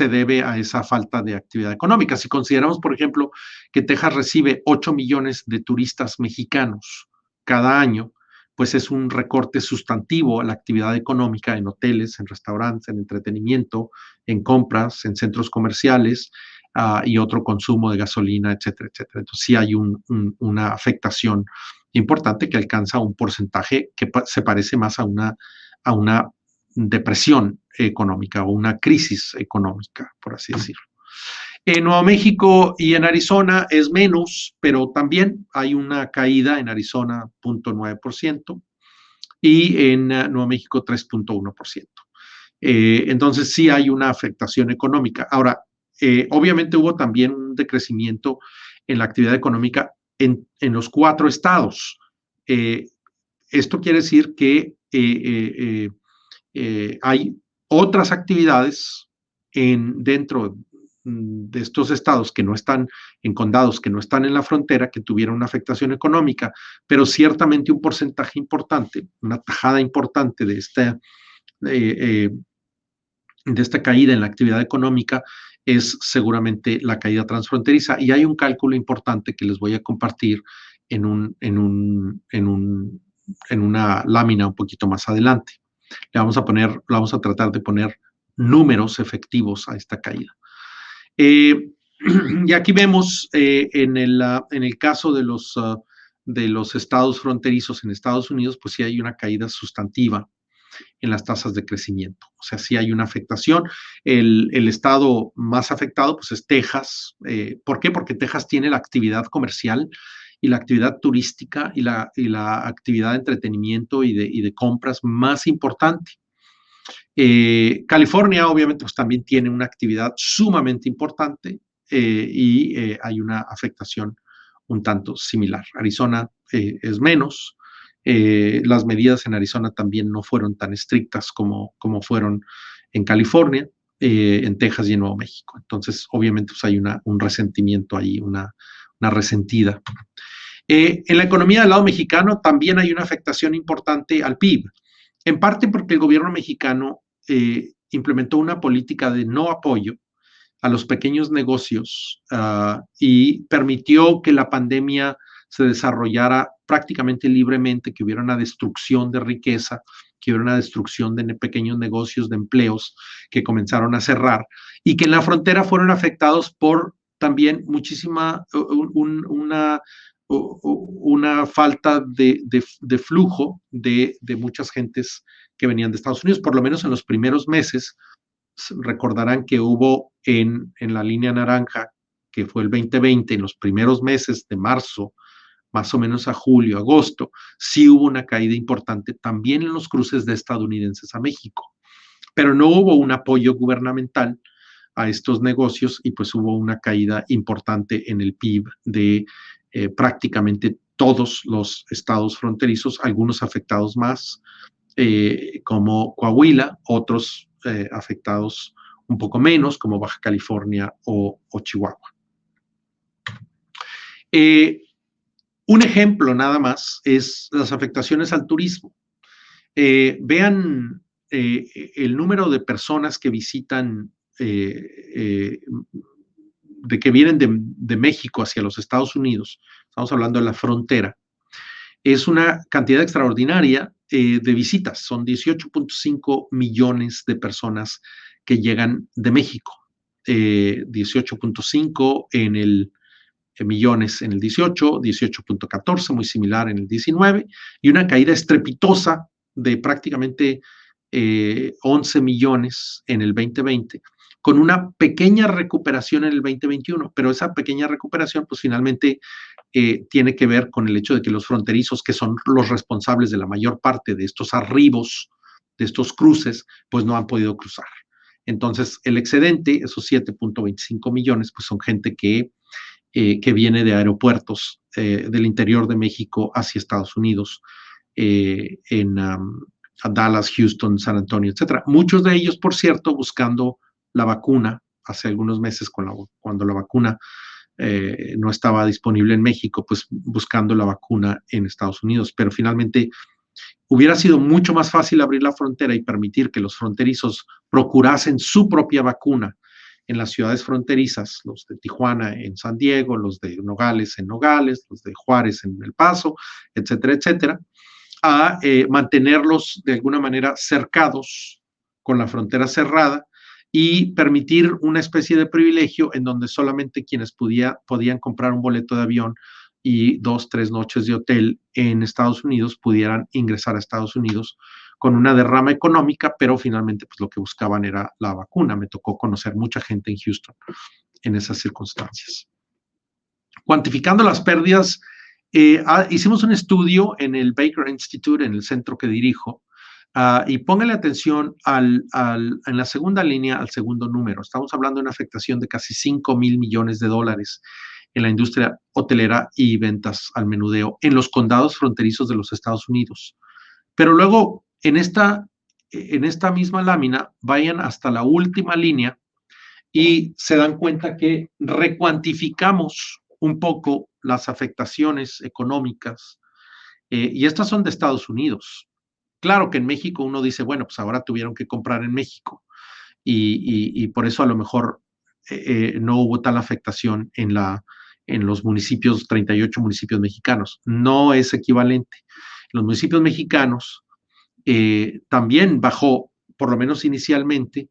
debe a esa falta de actividad económica. Si consideramos, por ejemplo, que Texas recibe 8 millones de turistas mexicanos cada año, pues es un recorte sustantivo a la actividad económica en hoteles, en restaurantes, en entretenimiento, en compras, en centros comerciales y otro consumo de gasolina, etcétera, etcétera. Entonces sí hay una afectación importante que alcanza un porcentaje que se parece más a una depresión económica o una crisis económica, por así decirlo. En Nuevo México y en Arizona es menos, pero también hay una caída en Arizona 0.9% y en Nuevo México 3.1%. Entonces sí hay una afectación económica. Ahora, obviamente hubo también un decrecimiento en la actividad económica en los 4 estados. Esto quiere decir que hay otras actividades dentro de estos estados que no están en condados, que no están en la frontera, que tuvieron una afectación económica, pero ciertamente un porcentaje importante, una tajada importante de esta caída en la actividad económica es seguramente la caída transfronteriza. Y hay un cálculo importante que les voy a compartir en una lámina un poquito más adelante. Vamos a tratar de poner números efectivos a esta caída. Y aquí vemos en el caso de los estados fronterizos en Estados Unidos, pues sí hay una caída sustantiva en las tasas de crecimiento. O sea, sí hay una afectación. El estado más afectado pues es Texas. ¿Por qué? Porque Texas tiene la actividad comercial y la actividad turística y la actividad de entretenimiento y de compras más importante. California obviamente pues también tiene una actividad sumamente importante y hay una afectación un tanto similar. Arizona es menos. Las medidas en Arizona también no fueron tan estrictas como fueron en California, en Texas y en Nuevo México. Entonces, obviamente, pues hay un resentimiento ahí, una resentida. En la economía del lado mexicano también hay una afectación importante al PIB, en parte porque el gobierno mexicano implementó una política de no apoyo a los pequeños negocios y permitió que la pandemia se desarrollara prácticamente libremente, que hubiera una destrucción de riqueza, que hubiera una destrucción de pequeños negocios, de empleos que comenzaron a cerrar, y que en la frontera fueron afectados por también una falta de flujo de muchas gentes que venían de Estados Unidos. Por lo menos en los primeros meses, recordarán que hubo en la línea naranja, que fue el 2020, en los primeros meses de marzo, más o menos a julio, agosto, sí hubo una caída importante también en los cruces de estadounidenses a México, pero no hubo un apoyo gubernamental a estos negocios y pues hubo una caída importante en el PIB de prácticamente todos los estados fronterizos, algunos afectados más, como Coahuila, otros afectados un poco menos, como Baja California o Chihuahua. Un ejemplo nada más es las afectaciones al turismo. Vean el número de personas que visitan, de que vienen de México hacia los Estados Unidos. Estamos hablando de la frontera. Es una cantidad extraordinaria de visitas. Son 18.5 millones de personas que llegan de México. 18.5 millones en el 18, 18.14, muy similar en el 19, y una caída estrepitosa de prácticamente 11 millones en el 2020, con una pequeña recuperación en el 2021, pero esa pequeña recuperación pues finalmente tiene que ver con el hecho de que los fronterizos, que son los responsables de la mayor parte de estos arribos, de estos cruces, pues no han podido cruzar. Entonces, el excedente, esos 7.25 millones, pues son gente que viene de aeropuertos del interior de México hacia Estados Unidos, en Dallas, Houston, San Antonio, etcétera. Muchos de ellos, por cierto, buscando la vacuna hace algunos meses, cuando la vacuna no estaba disponible en México, pues buscando la vacuna en Estados Unidos. Pero finalmente hubiera sido mucho más fácil abrir la frontera y permitir que los fronterizos procurasen su propia vacuna en las ciudades fronterizas, los de Tijuana en San Diego, los de Nogales en Nogales, los de Juárez en El Paso, etcétera, etcétera, a mantenerlos de alguna manera cercados con la frontera cerrada y permitir una especie de privilegio en donde solamente quienes podían comprar un boleto de avión y 2, 3 noches de hotel en Estados Unidos pudieran ingresar a Estados Unidos con una derrama económica, pero finalmente pues lo que buscaban era la vacuna. Me tocó conocer mucha gente en Houston en esas circunstancias. Cuantificando las pérdidas, hicimos un estudio en el Baker Institute, en el centro que dirijo, y póngale atención en la segunda línea, al segundo número. Estamos hablando de una afectación de casi 5,000 millones de dólares en la industria hotelera y ventas al menudeo en los condados fronterizos de los Estados Unidos. Pero luego, en esta misma lámina, vayan hasta la última línea y se dan cuenta que recuantificamos un poco las afectaciones económicas, y estas son de Estados Unidos. Claro que en México uno dice, bueno, pues ahora tuvieron que comprar en México y por eso a lo mejor no hubo tal afectación en los municipios, 38 municipios mexicanos. No es equivalente. Los municipios mexicanos también bajó, por lo menos inicialmente,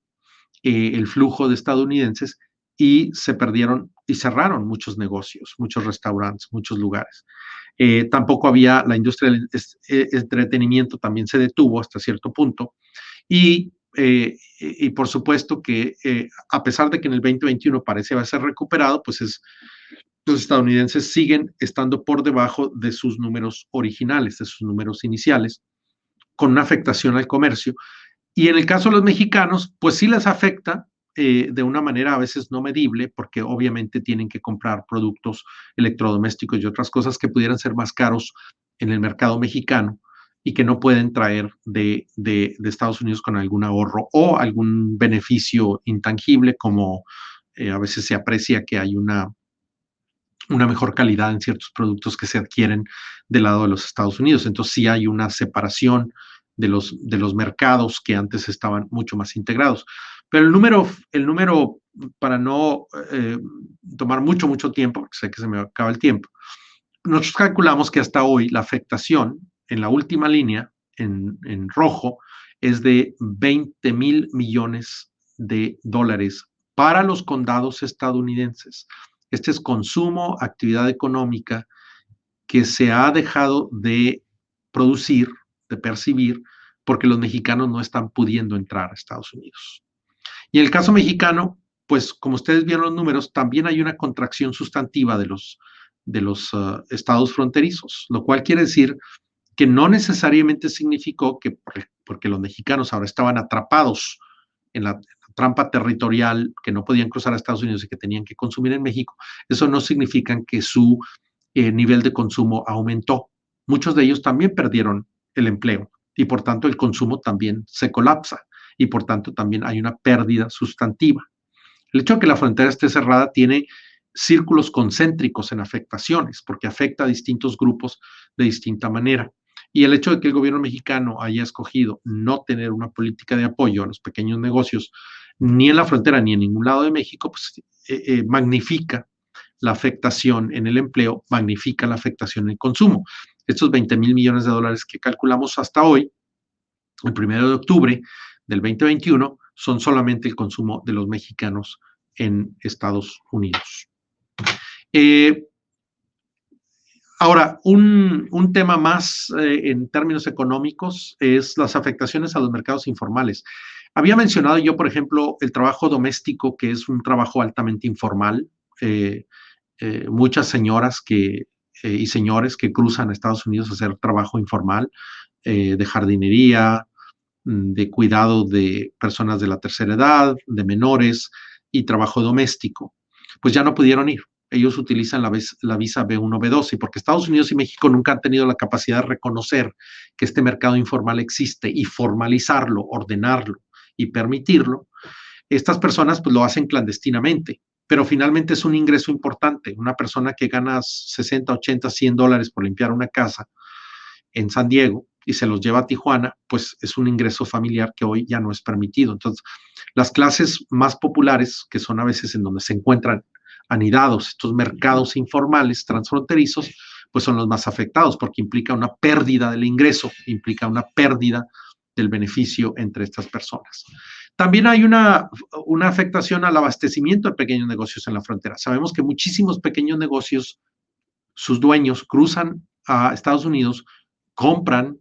el flujo de estadounidenses y se perdieron y cerraron muchos negocios, muchos restaurantes, muchos lugares. Tampoco había, la industria del entretenimiento también se detuvo hasta cierto punto y por supuesto que a pesar de que en el 2021 parece haberse recuperado, pues los estadounidenses siguen estando por debajo de sus números originales, de sus números iniciales, con una afectación al comercio. Y en el caso de los mexicanos, pues sí les afecta de una manera a veces no medible, porque obviamente tienen que comprar productos electrodomésticos y otras cosas que pudieran ser más caros en el mercado mexicano y que no pueden traer de Estados Unidos con algún ahorro o algún beneficio intangible, como a veces se aprecia que hay una mejor calidad en ciertos productos que se adquieren del lado de los Estados Unidos. Entonces sí hay una separación de los mercados que antes estaban mucho más integrados. Pero el número para no tomar mucho tiempo, porque sé que se me acaba el tiempo, nosotros calculamos que hasta hoy la afectación en la última línea, en rojo, es de 20,000 millones de dólares para los condados estadounidenses. Este es consumo, actividad económica que se ha dejado de producir, de percibir, porque los mexicanos no están pudiendo entrar a Estados Unidos. Y en el caso mexicano, pues como ustedes vieron los números, también hay una contracción sustantiva de los estados fronterizos, lo cual quiere decir que no necesariamente significó que porque los mexicanos ahora estaban atrapados en la trampa territorial, que no podían cruzar a Estados Unidos y que tenían que consumir en México, eso no significa que su nivel de consumo aumentó. Muchos de ellos también perdieron el empleo y por tanto el consumo también se colapsa y por tanto también hay una pérdida sustantiva. El hecho de que la frontera esté cerrada tiene círculos concéntricos en afectaciones, porque afecta a distintos grupos de distinta manera. Y el hecho de que el gobierno mexicano haya escogido no tener una política de apoyo a los pequeños negocios, ni en la frontera ni en ningún lado de México, pues magnifica la afectación en el empleo, magnifica la afectación en el consumo. Estos 20,000 millones de dólares que calculamos hasta hoy, el 1 de octubre del 2021, son solamente el consumo de los mexicanos en Estados Unidos. Ahora, un tema más en términos económicos es las afectaciones a los mercados informales. Había mencionado yo, por ejemplo, el trabajo doméstico, que es un trabajo altamente informal. Muchas señoras y señores que cruzan a Estados Unidos a hacer trabajo informal, de jardinería, de cuidado de personas de la tercera edad, de menores y trabajo doméstico, pues ya no pudieron ir. Ellos utilizan la visa B1, B2, y porque Estados Unidos y México nunca han tenido la capacidad de reconocer que este mercado informal existe y formalizarlo, ordenarlo y permitirlo, estas personas pues lo hacen clandestinamente, pero finalmente es un ingreso importante. Una persona que gana 60, 80, 100 dólares por limpiar una casa en San Diego y se los lleva a Tijuana, pues es un ingreso familiar que hoy ya no es permitido. Entonces, las clases más populares, que son a veces en donde se encuentran anidados estos mercados informales transfronterizos, pues son los más afectados porque implica una pérdida del ingreso, implica una pérdida del beneficio entre estas personas. También hay una afectación al abastecimiento de pequeños negocios en la frontera. Sabemos que muchísimos pequeños negocios, sus dueños cruzan a Estados Unidos, compran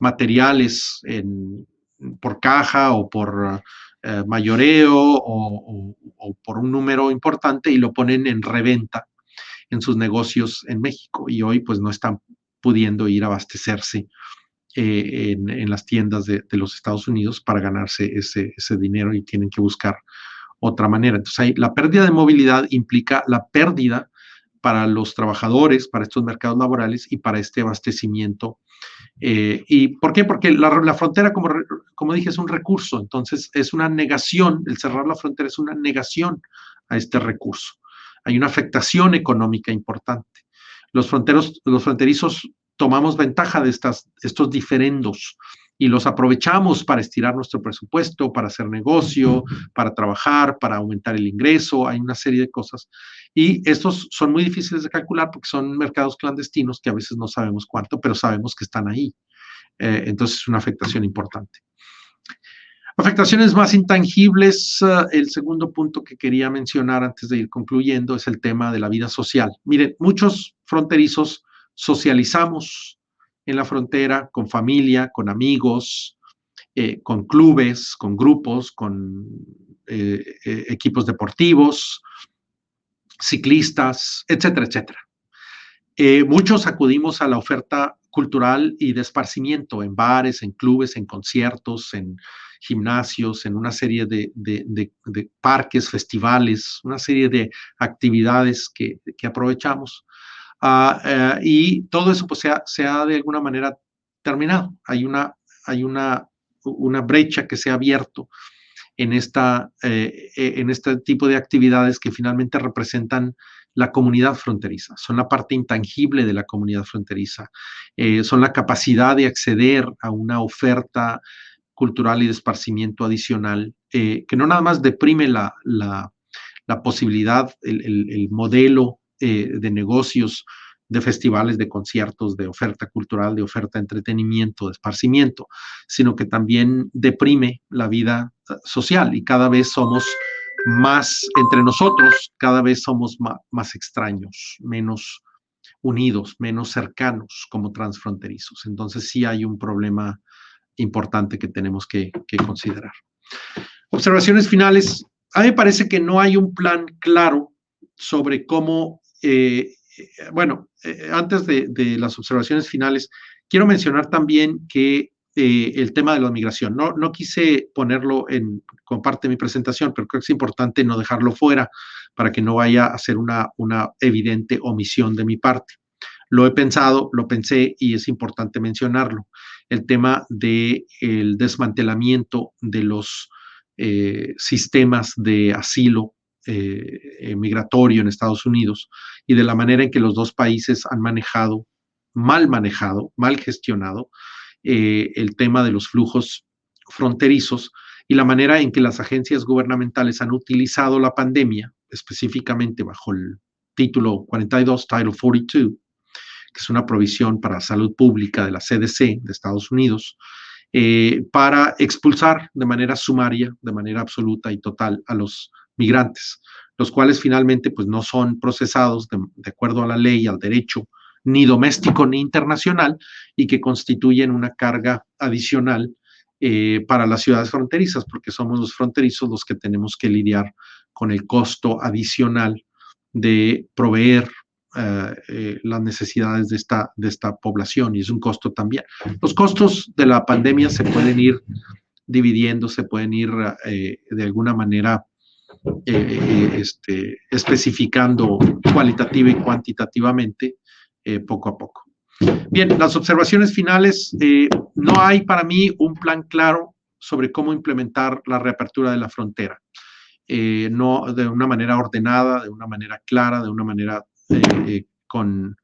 materiales por caja o por mayoreo o por un número importante y lo ponen en reventa en sus negocios en México, y hoy pues no están pudiendo ir a abastecerse en las tiendas de los Estados Unidos para ganarse ese dinero y tienen que buscar otra manera. Entonces ahí, la pérdida de movilidad implica la pérdida para los trabajadores, para estos mercados laborales y para este abastecimiento. ¿Y por qué? Porque la frontera, como dije, es un recurso. Entonces es una negación, el cerrar la frontera es una negación a este recurso. Hay una afectación económica importante. Los fronterizos tomamos ventaja de estos diferendos y los aprovechamos para estirar nuestro presupuesto, para hacer negocio, para trabajar, para aumentar el ingreso. Hay una serie de cosas. Y estos son muy difíciles de calcular porque son mercados clandestinos que a veces no sabemos cuánto, pero sabemos que están ahí. Entonces es una afectación importante. Afectaciones más intangibles, el segundo punto que quería mencionar antes de ir concluyendo es el tema de la vida social. Miren, muchos fronterizos socializamos en la frontera con familia, con amigos, con clubes, con grupos, con equipos deportivos, ciclistas, etcétera, etcétera. Muchos acudimos a la oferta cultural y de esparcimiento en bares, en clubes, en conciertos, en gimnasios, en una serie de parques, festivales, una serie de actividades que aprovechamos. Y todo eso pues se ha de alguna manera terminado. Hay una brecha que se ha abierto en este tipo de actividades que finalmente representan la comunidad fronteriza, son la parte intangible de la comunidad fronteriza, son la capacidad de acceder a una oferta cultural y de esparcimiento adicional, que no nada más deprime la posibilidad, el modelo de negocios, de festivales, de conciertos, de oferta cultural, de oferta de entretenimiento, de esparcimiento, sino que también deprime la vida social y cada vez somos más entre nosotros, cada vez somos más extraños, menos unidos, menos cercanos como transfronterizos. Entonces sí hay un problema importante que tenemos que considerar. Observaciones finales. A mí me parece que no hay un plan claro sobre cómo, antes de las observaciones finales, quiero mencionar también que el tema de la migración, no quise ponerlo como parte de mi presentación, pero creo que es importante no dejarlo fuera para que no vaya a ser una evidente omisión de mi parte. Lo he pensado, lo pensé y es importante mencionarlo. El tema del desmantelamiento de los sistemas de asilo migratorio en Estados Unidos y de la manera en que los dos países han manejado, mal gestionado el tema de los flujos fronterizos y la manera en que las agencias gubernamentales han utilizado la pandemia, específicamente bajo el título 42, Title 42, que es una provisión para salud pública de la CDC de Estados Unidos, para expulsar de manera sumaria, de manera absoluta y total a los migrantes, los cuales finalmente pues no son procesados de acuerdo a la ley, al derecho, ni doméstico ni internacional, y que constituyen una carga adicional para las ciudades fronterizas, porque somos los fronterizos los que tenemos que lidiar con el costo adicional de proveer las necesidades de esta población, y es un costo también. Los costos de la pandemia se pueden ir dividiendo, se pueden ir de alguna manera especificando cualitativa y cuantitativamente poco a poco. Bien, las observaciones finales. No hay para mí un plan claro sobre cómo implementar la reapertura de la frontera. No de una manera ordenada, de una manera clara, de una manera con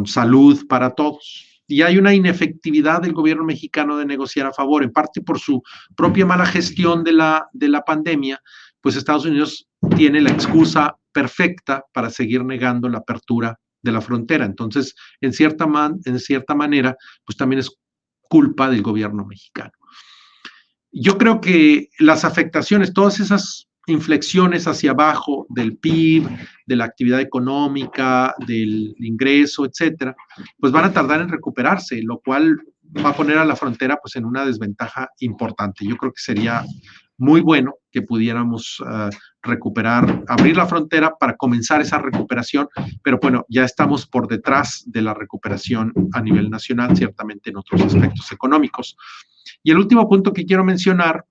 salud para todos. Y hay una inefectividad del gobierno mexicano de negociar a favor, en parte por su propia mala gestión de la pandemia, pues Estados Unidos tiene la excusa perfecta para seguir negando la apertura de la frontera. Entonces, en cierta manera, pues también es culpa del gobierno mexicano. Yo creo que las afectaciones, todas esas inflexiones hacia abajo del PIB, de la actividad económica, del ingreso, etcétera, pues van a tardar en recuperarse, lo cual va a poner a la frontera pues en una desventaja importante. Yo creo que sería muy bueno que pudiéramos abrir la frontera para comenzar esa recuperación, pero bueno, ya estamos por detrás de la recuperación a nivel nacional, ciertamente en otros aspectos económicos. Y el último punto que quiero mencionar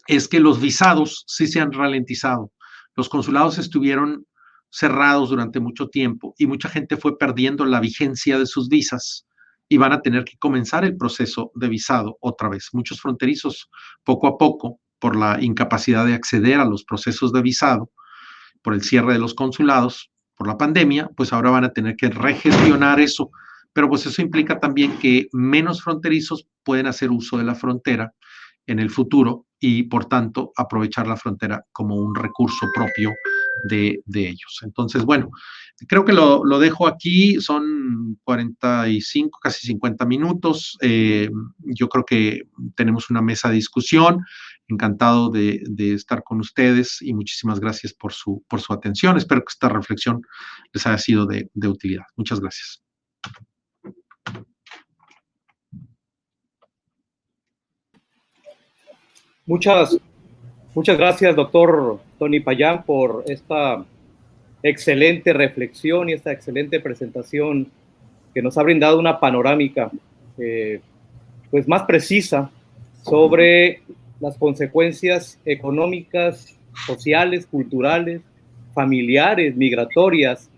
es que los visados sí se han ralentizado. Los consulados estuvieron cerrados durante mucho tiempo y mucha gente fue perdiendo la vigencia de sus visas y van a tener que comenzar el proceso de visado otra vez. Muchos fronterizos, poco a poco, por la incapacidad de acceder a los procesos de visado, por el cierre de los consulados, por la pandemia, pues ahora van a tener que regestionar eso. Pero pues eso implica también que menos fronterizos pueden hacer uso de la frontera en el futuro y, por tanto, aprovechar la frontera como un recurso propio de ellos. Entonces, bueno, creo que lo dejo aquí. Son 45, casi 50 minutos. Yo creo que tenemos una mesa de discusión. Encantado de estar con ustedes y muchísimas gracias por su atención. Espero que esta reflexión les haya sido de utilidad. Muchas gracias. Muchas gracias, doctor Tony Payán, por esta excelente reflexión y esta excelente presentación que nos ha brindado una panorámica pues más precisa sobre las consecuencias económicas, sociales, culturales, familiares, migratorias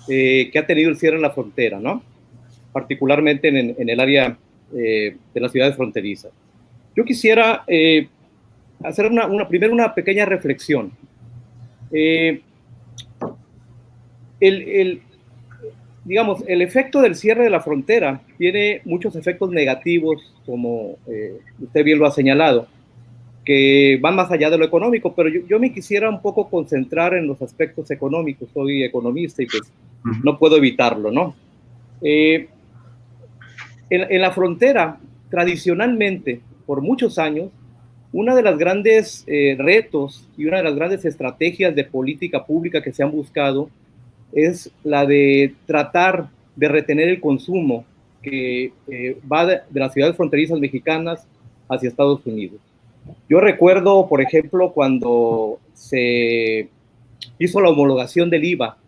que ha tenido el cierre en la frontera, ¿no? Particularmente en el área de las ciudades fronterizas. Yo quisiera hacer primero una pequeña reflexión. Digamos, el efecto del cierre de la frontera tiene muchos efectos negativos, como usted bien lo ha señalado, que van más allá de lo económico, pero yo me quisiera un poco concentrar en los aspectos económicos. Soy economista y pues no puedo evitarlo, ¿no? En la frontera, tradicionalmente, por muchos años, una de las grandes retos y una de las grandes estrategias de política pública que se han buscado es la de tratar de retener el consumo que va de las ciudades fronterizas mexicanas hacia Estados Unidos. Yo recuerdo, por ejemplo, cuando se hizo la homologación del IVA,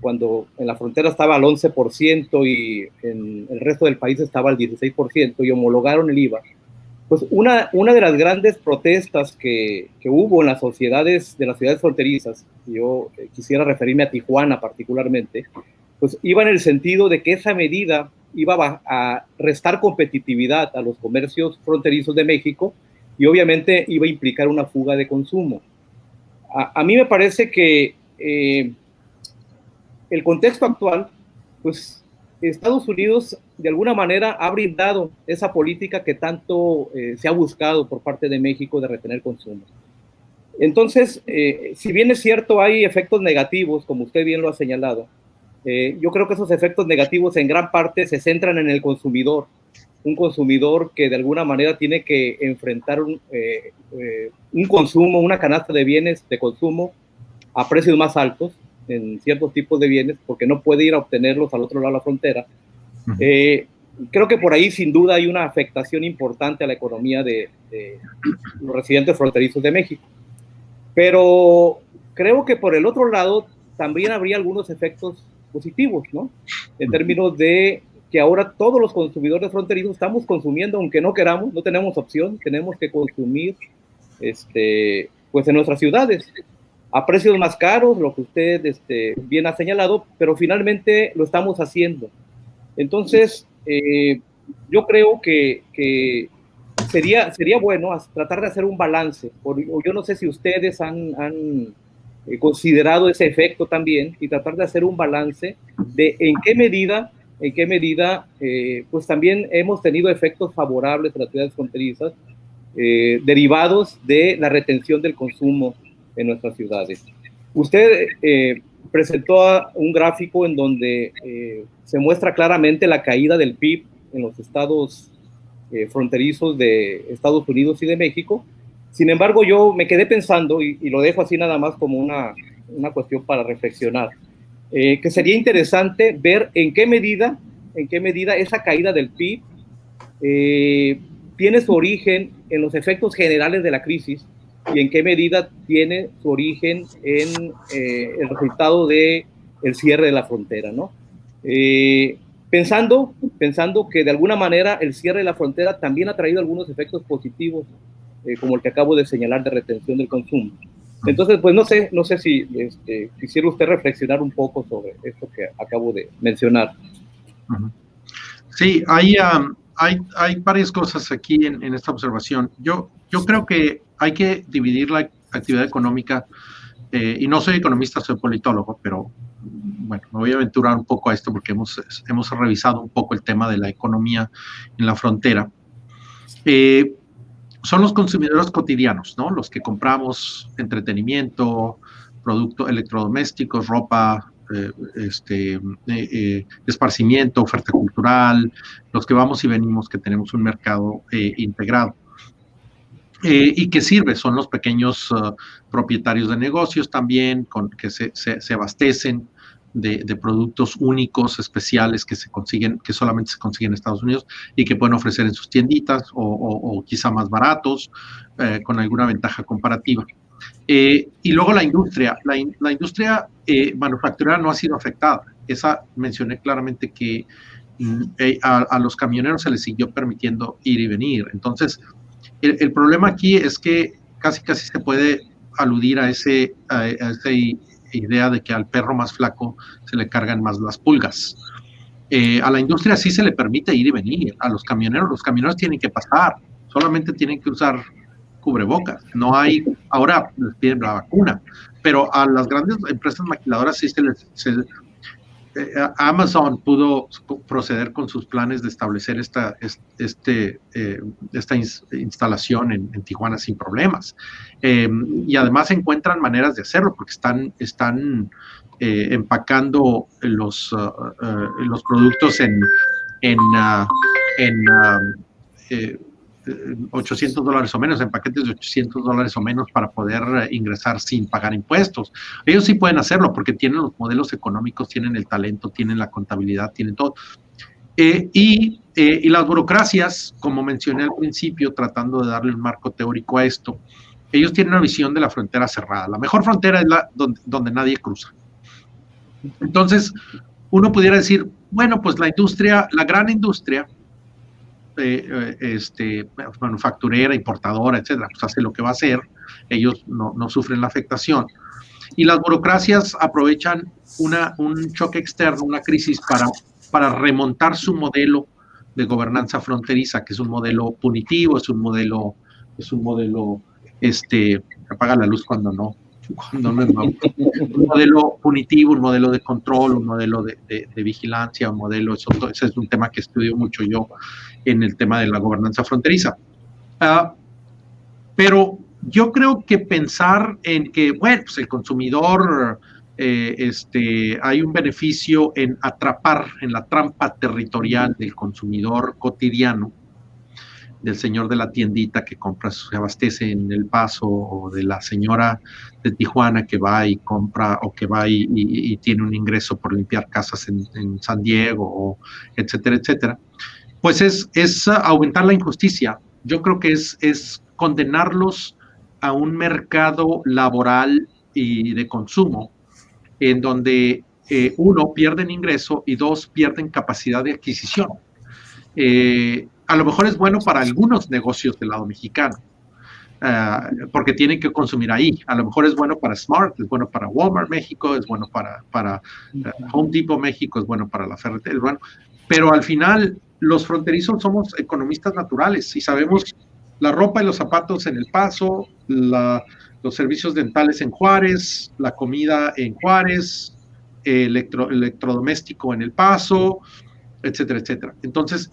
cuando en la frontera estaba al 11% y en el resto del país estaba al 16%, y homologaron el IVA. Pues una de las grandes protestas que hubo en las sociedades de las ciudades fronterizas, yo quisiera referirme a Tijuana particularmente, pues iba en el sentido de que esa medida iba a restar competitividad a los comercios fronterizos de México y obviamente iba a implicar una fuga de consumo. A mí me parece que el contexto actual, pues Estados Unidos de alguna manera ha brindado esa política que tanto se ha buscado por parte de México de retener consumo. Entonces, si bien es cierto, hay efectos negativos, como usted bien lo ha señalado, yo creo que esos efectos negativos en gran parte se centran en el consumidor, un consumidor que de alguna manera tiene que enfrentar un consumo, una canasta de bienes de consumo a precios más altos en ciertos tipos de bienes, porque no puede ir a obtenerlos al otro lado de la frontera. Creo que por ahí sin duda hay una afectación importante a la economía de los residentes fronterizos de México. Pero creo que por el otro lado también habría algunos efectos positivos, ¿no? En términos de que ahora todos los consumidores fronterizos estamos consumiendo, aunque no queramos, no tenemos opción, tenemos que consumir pues en nuestras ciudades a precios más caros, lo que usted bien ha señalado, pero finalmente lo estamos haciendo. Entonces, yo creo que sería bueno tratar de hacer un balance. Yo no sé si ustedes han considerado ese efecto también y tratar de hacer un balance de en qué medida pues también hemos tenido efectos favorables en las ciudades fronterizas derivados de la retención del consumo en nuestras ciudades. Usted presentó un gráfico en donde se muestra claramente la caída del PIB en los estados fronterizos de Estados Unidos y de México. Sin embargo, yo me quedé pensando, y lo dejo así nada más como una cuestión para reflexionar, que sería interesante ver en qué medida esa caída del PIB tiene su origen en los efectos generales de la crisis y en qué medida tiene su origen en el resultado del cierre de la frontera, ¿no? Pensando que de alguna manera el cierre de la frontera también ha traído algunos efectos positivos, como el que acabo de señalar de retención del consumo. Entonces, pues no sé si quisiera usted reflexionar un poco sobre esto que acabo de mencionar. Sí, hay varias cosas aquí en esta observación. Yo creo que hay que dividir la actividad económica, y no soy economista, soy politólogo, pero bueno, me voy a aventurar un poco a esto porque hemos revisado un poco el tema de la economía en la frontera. Son los consumidores cotidianos, ¿no? Los que compramos entretenimiento, productos electrodomésticos, ropa, esparcimiento, oferta cultural, los que vamos y venimos, que tenemos un mercado integrado. ¿Y qué sirve? Son los pequeños propietarios de negocios también, que se abastecen de productos únicos, especiales, que solamente se consiguen en Estados Unidos y que pueden ofrecer en sus tienditas o quizá más baratos, con alguna ventaja comparativa. Y luego la industria. La industria manufacturera no ha sido afectada. Esa mencioné claramente que a los camioneros se les siguió permitiendo ir y venir. Entonces, el problema aquí es que casi se puede aludir a esa idea de que al perro más flaco se le cargan más las pulgas. A la industria sí se le permite ir y venir. A los camioneros tienen que pasar, solamente tienen que usar cubrebocas. No hay, ahora les piden la vacuna, pero a las grandes empresas maquiladoras sí Amazon pudo proceder con sus planes de establecer esta instalación en Tijuana sin problemas. Y además encuentran maneras de hacerlo porque están empacando los productos en $800 o menos, en paquetes de $800 o menos para poder ingresar sin pagar impuestos. Ellos sí pueden hacerlo porque tienen los modelos económicos, tienen el talento, tienen la contabilidad, tienen todo. Y las burocracias, como mencioné al principio, tratando de darle un marco teórico a esto, ellos tienen una visión de la frontera cerrada. La mejor frontera es la donde nadie cruza. Entonces, uno pudiera decir, bueno, pues la gran industria, manufacturera, importadora, etcétera, pues hace lo que va a hacer, ellos no sufren la afectación. Y las burocracias aprovechan un choque externo, una crisis para remontar su modelo de gobernanza fronteriza, que es un modelo punitivo, es un modelo apaga la luz cuando no cuando no es nuevo. Un modelo punitivo, un modelo de control, un modelo de vigilancia, un modelo, ese es un tema que estudio mucho yo en el tema de la gobernanza fronteriza. Pero yo creo que pensar en que, bueno, pues el consumidor, hay un beneficio en atrapar en la trampa territorial del consumidor cotidiano, del señor de la tiendita que compra, se abastece en El Paso, o de la señora de Tijuana que va y compra, o que va y tiene un ingreso por limpiar casas en San Diego, o etcétera, etcétera. Pues es aumentar la injusticia. Yo creo que es condenarlos a un mercado laboral y de consumo en donde uno, pierden ingreso, y dos, pierden capacidad de adquisición. A lo mejor es bueno para algunos negocios del lado mexicano, porque tienen que consumir ahí. A lo mejor es bueno para Smart, es bueno para Walmart México, es bueno para Home Depot México, es bueno para la ferretería, bueno, pero al final los fronterizos somos economistas naturales y sabemos la ropa y los zapatos en El Paso, los servicios dentales en Juárez, la comida en Juárez, electrodoméstico en El Paso, etcétera, etcétera. Entonces,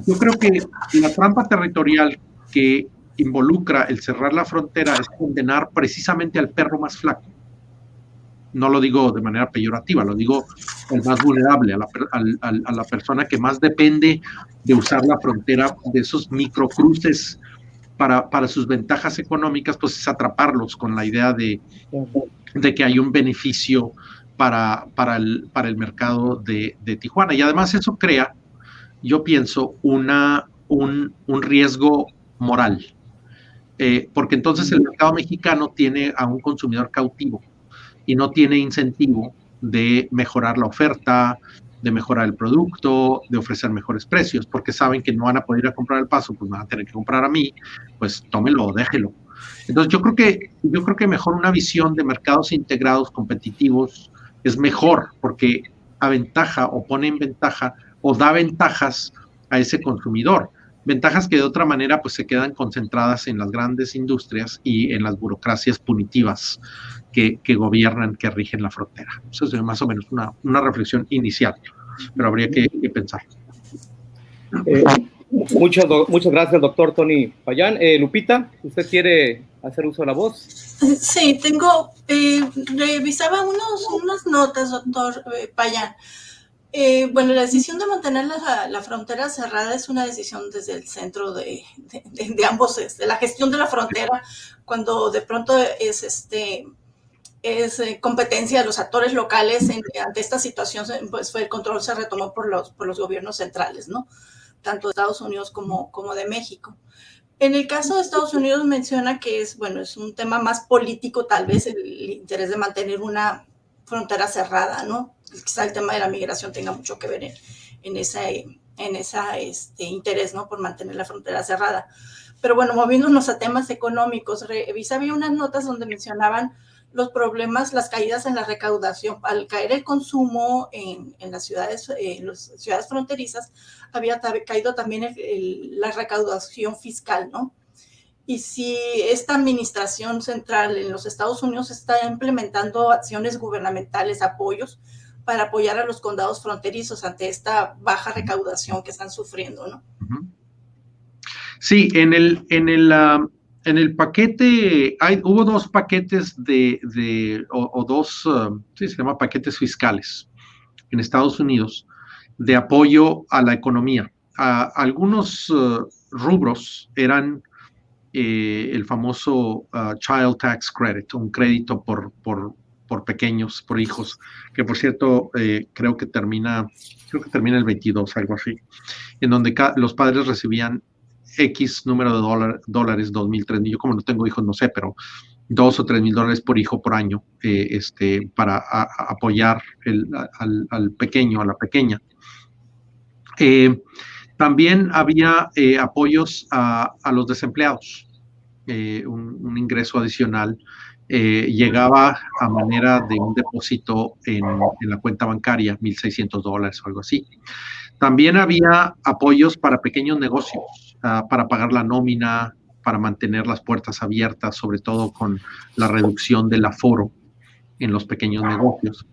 yo creo que la trampa territorial que involucra el cerrar la frontera es condenar precisamente al perro más flaco. No lo digo de manera peyorativa, lo digo el más vulnerable, a la persona que más depende de usar la frontera, de esos microcruces para sus ventajas económicas, pues es atraparlos con la idea de que hay un beneficio para el mercado de Tijuana. Y además eso crea, yo pienso, un riesgo moral, porque entonces el mercado mexicano tiene a un consumidor cautivo y no tiene incentivo de mejorar la oferta, de mejorar el producto, de ofrecer mejores precios, porque saben que no van a poder ir a comprar El Paso, pues van a tener que comprar a mí, pues tómelo o déjelo. Entonces yo creo que mejor una visión de mercados integrados competitivos es mejor, porque aventaja o pone en ventaja o da ventajas a ese consumidor, ventajas que de otra manera pues se quedan concentradas en las grandes industrias y en las burocracias punitivas que gobiernan, que rigen la frontera. Eso es más o menos una reflexión inicial, pero habría que pensar. Muchas gracias, doctor Tony Payán. Lupita, ¿usted quiere hacer uso de la voz? Sí, revisaba unas notas, doctor Payán. Bueno, la decisión de mantener la frontera cerrada es una decisión desde el centro de ambos, de la gestión de la frontera, cuando de pronto es competencia de los actores locales. Ante esta situación, pues el control se retomó por los gobiernos centrales, ¿no? Tanto de Estados Unidos como de México. En el caso de Estados Unidos menciona que es un tema más político, tal vez el interés de mantener una frontera cerrada, ¿no? Quizá el tema de la migración tenga mucho que ver en ese interés, ¿no? Por mantener la frontera cerrada. Pero bueno, moviéndonos a temas económicos, había unas notas donde mencionaban los problemas, las caídas en la recaudación. Al caer el consumo en las ciudades fronterizas, había caído también la recaudación fiscal, ¿no? Y si esta administración central en los Estados Unidos está implementando acciones gubernamentales, apoyos para apoyar a los condados fronterizos ante esta baja recaudación que están sufriendo, ¿no? Sí, en el paquete hubo dos paquetes se llama paquetes fiscales en Estados Unidos de apoyo a la economía. Algunos rubros eran el famoso Child Tax Credit, un crédito por pequeños, por hijos, que por cierto creo que termina el 22, algo así, en donde los padres recibían X número de dólares, 2,000, 3,000, yo como no tengo hijos no sé, pero $2,000 o 3,000 por hijo por año, para apoyar al pequeño, a la pequeña. También había apoyos a los desempleados, un ingreso adicional. Llegaba a manera de un depósito en la cuenta bancaria, $1,600 o algo así. También había apoyos para pequeños negocios, para pagar la nómina, para mantener las puertas abiertas, sobre todo con la reducción del aforo en los pequeños negocios.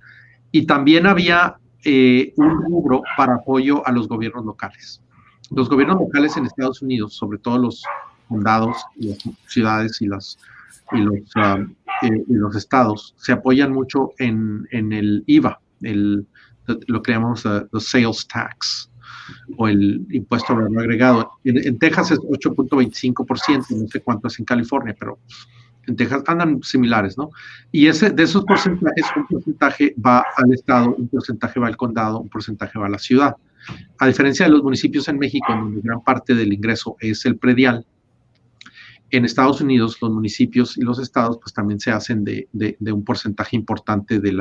Y también había un rubro para apoyo a los gobiernos locales. Los gobiernos locales en Estados Unidos, sobre todo los condados, las ciudades y los estados, se apoyan mucho en el IVA, lo que llamamos the sales tax o el impuesto al valor agregado. En Texas es 8.25%, no sé cuánto es en California, pero en Texas andan similares, ¿no? Y de esos porcentajes, un porcentaje va al estado, un porcentaje va al condado, un porcentaje va a la ciudad. A diferencia de los municipios en México, en donde gran parte del ingreso es el predial, en Estados Unidos los municipios y los estados pues también se hacen de un porcentaje importante del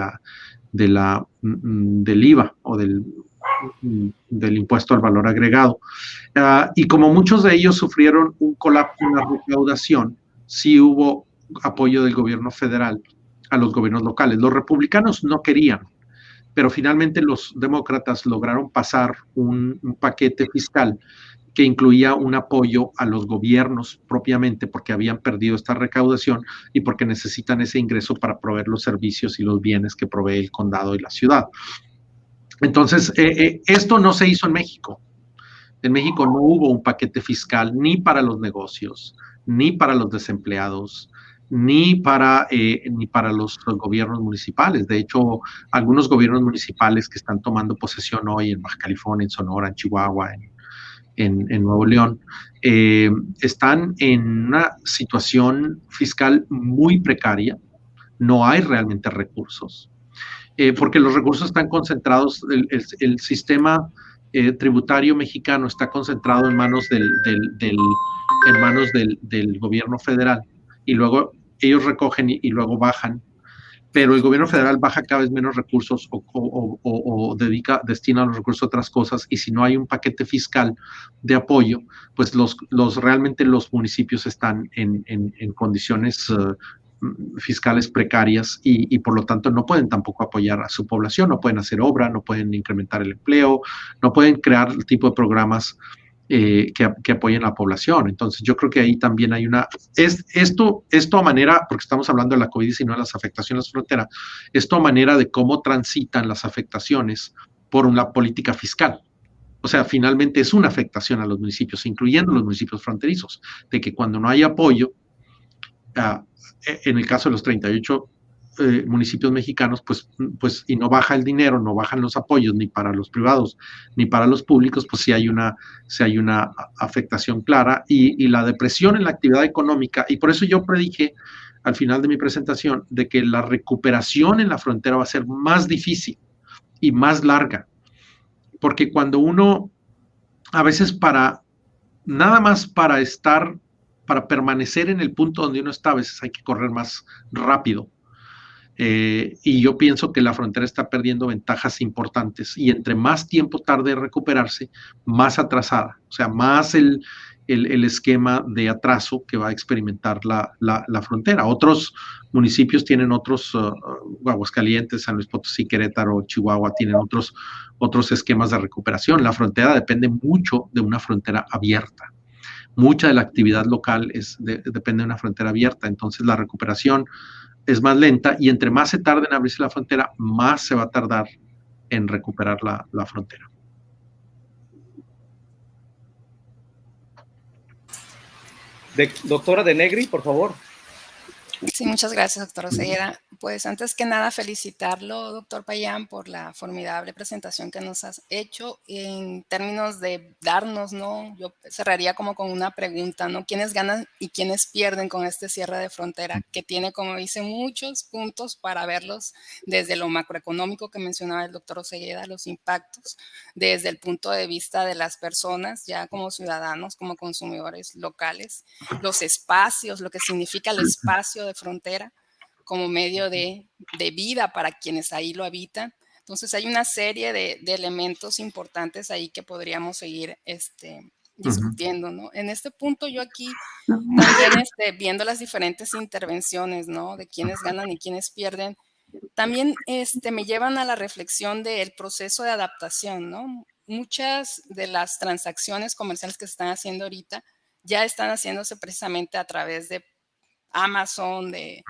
IVA o del impuesto al valor agregado. Y como muchos de ellos sufrieron un colapso en la recaudación, sí hubo apoyo del gobierno federal a los gobiernos locales. Los republicanos no querían, pero finalmente los demócratas lograron pasar un paquete fiscal que incluía un apoyo a los gobiernos propiamente porque habían perdido esta recaudación y porque necesitan ese ingreso para proveer los servicios y los bienes que provee el condado y la ciudad. Entonces, esto no se hizo en México. En México no hubo un paquete fiscal ni para los negocios, ni para los desempleados, ni para los gobiernos municipales. De hecho, algunos gobiernos municipales que están tomando posesión hoy en Baja California, en Sonora, en Chihuahua, en Nuevo León, están en una situación fiscal muy precaria. No hay realmente recursos, porque los recursos están concentrados, el sistema tributario mexicano está concentrado en manos del gobierno federal, y luego ellos recogen y luego bajan, pero el gobierno federal baja cada vez menos recursos o destina los recursos a otras cosas, y si no hay un paquete fiscal de apoyo, pues realmente los municipios están en condiciones fiscales precarias y por lo tanto no pueden tampoco apoyar a su población, no pueden hacer obra, no pueden incrementar el empleo, no pueden crear el tipo de programas que apoyen a la población. Entonces yo creo que ahí también hay esto a manera, porque estamos hablando de la COVID-19, las afectaciones de frontera, esto a manera de cómo transitan las afectaciones por una política fiscal. O sea, finalmente es una afectación a los municipios, incluyendo los municipios fronterizos, de que cuando no hay apoyo, en el caso de los 38 municipios mexicanos, pues y no baja el dinero, no bajan los apoyos ni para los privados ni para los públicos, pues sí hay una afectación clara y la depresión en la actividad económica. Y por eso yo predije al final de mi presentación de que la recuperación en la frontera va a ser más difícil y más larga, porque cuando uno, a veces nada más para permanecer en el punto donde uno está, a veces hay que correr más rápido. Y yo pienso que la frontera está perdiendo ventajas importantes, y entre más tiempo tarde en recuperarse, más atrasada, o sea, más el esquema de atraso que va a experimentar la frontera. Otros municipios tienen otros, Aguascalientes, San Luis Potosí, Querétaro, Chihuahua, tienen otros esquemas de recuperación. La frontera depende mucho de una frontera abierta. Mucha de la actividad local depende de una frontera abierta, entonces la recuperación es más lenta, y entre más se tarde en abrirse la frontera, más se va a tardar en recuperar la frontera. Doctora De Negri, por favor. Sí, muchas gracias, doctor Oseguera. Pues antes que nada, felicitarlo, doctor Payán, por la formidable presentación que nos has hecho. En términos de darnos, ¿no? Yo cerraría como con una pregunta, ¿no? ¿Quiénes ganan y quiénes pierden con este cierre de frontera? Que tiene, como dice, muchos puntos para verlos desde lo macroeconómico que mencionaba el doctor Oseguera, los impactos, desde el punto de vista de las personas, ya como ciudadanos, como consumidores locales, los espacios, lo que significa el espacio de frontera como medio de vida para quienes ahí lo habitan. Entonces hay una serie de elementos importantes ahí que podríamos seguir discutiendo, ¿no? En este punto yo aquí también viendo las diferentes intervenciones, ¿no? De quiénes ganan y quiénes pierden, también me llevan a la reflexión del proceso de adaptación, ¿no? Muchas de las transacciones comerciales que se están haciendo ahorita ya están haciéndose precisamente a través de Amazon, de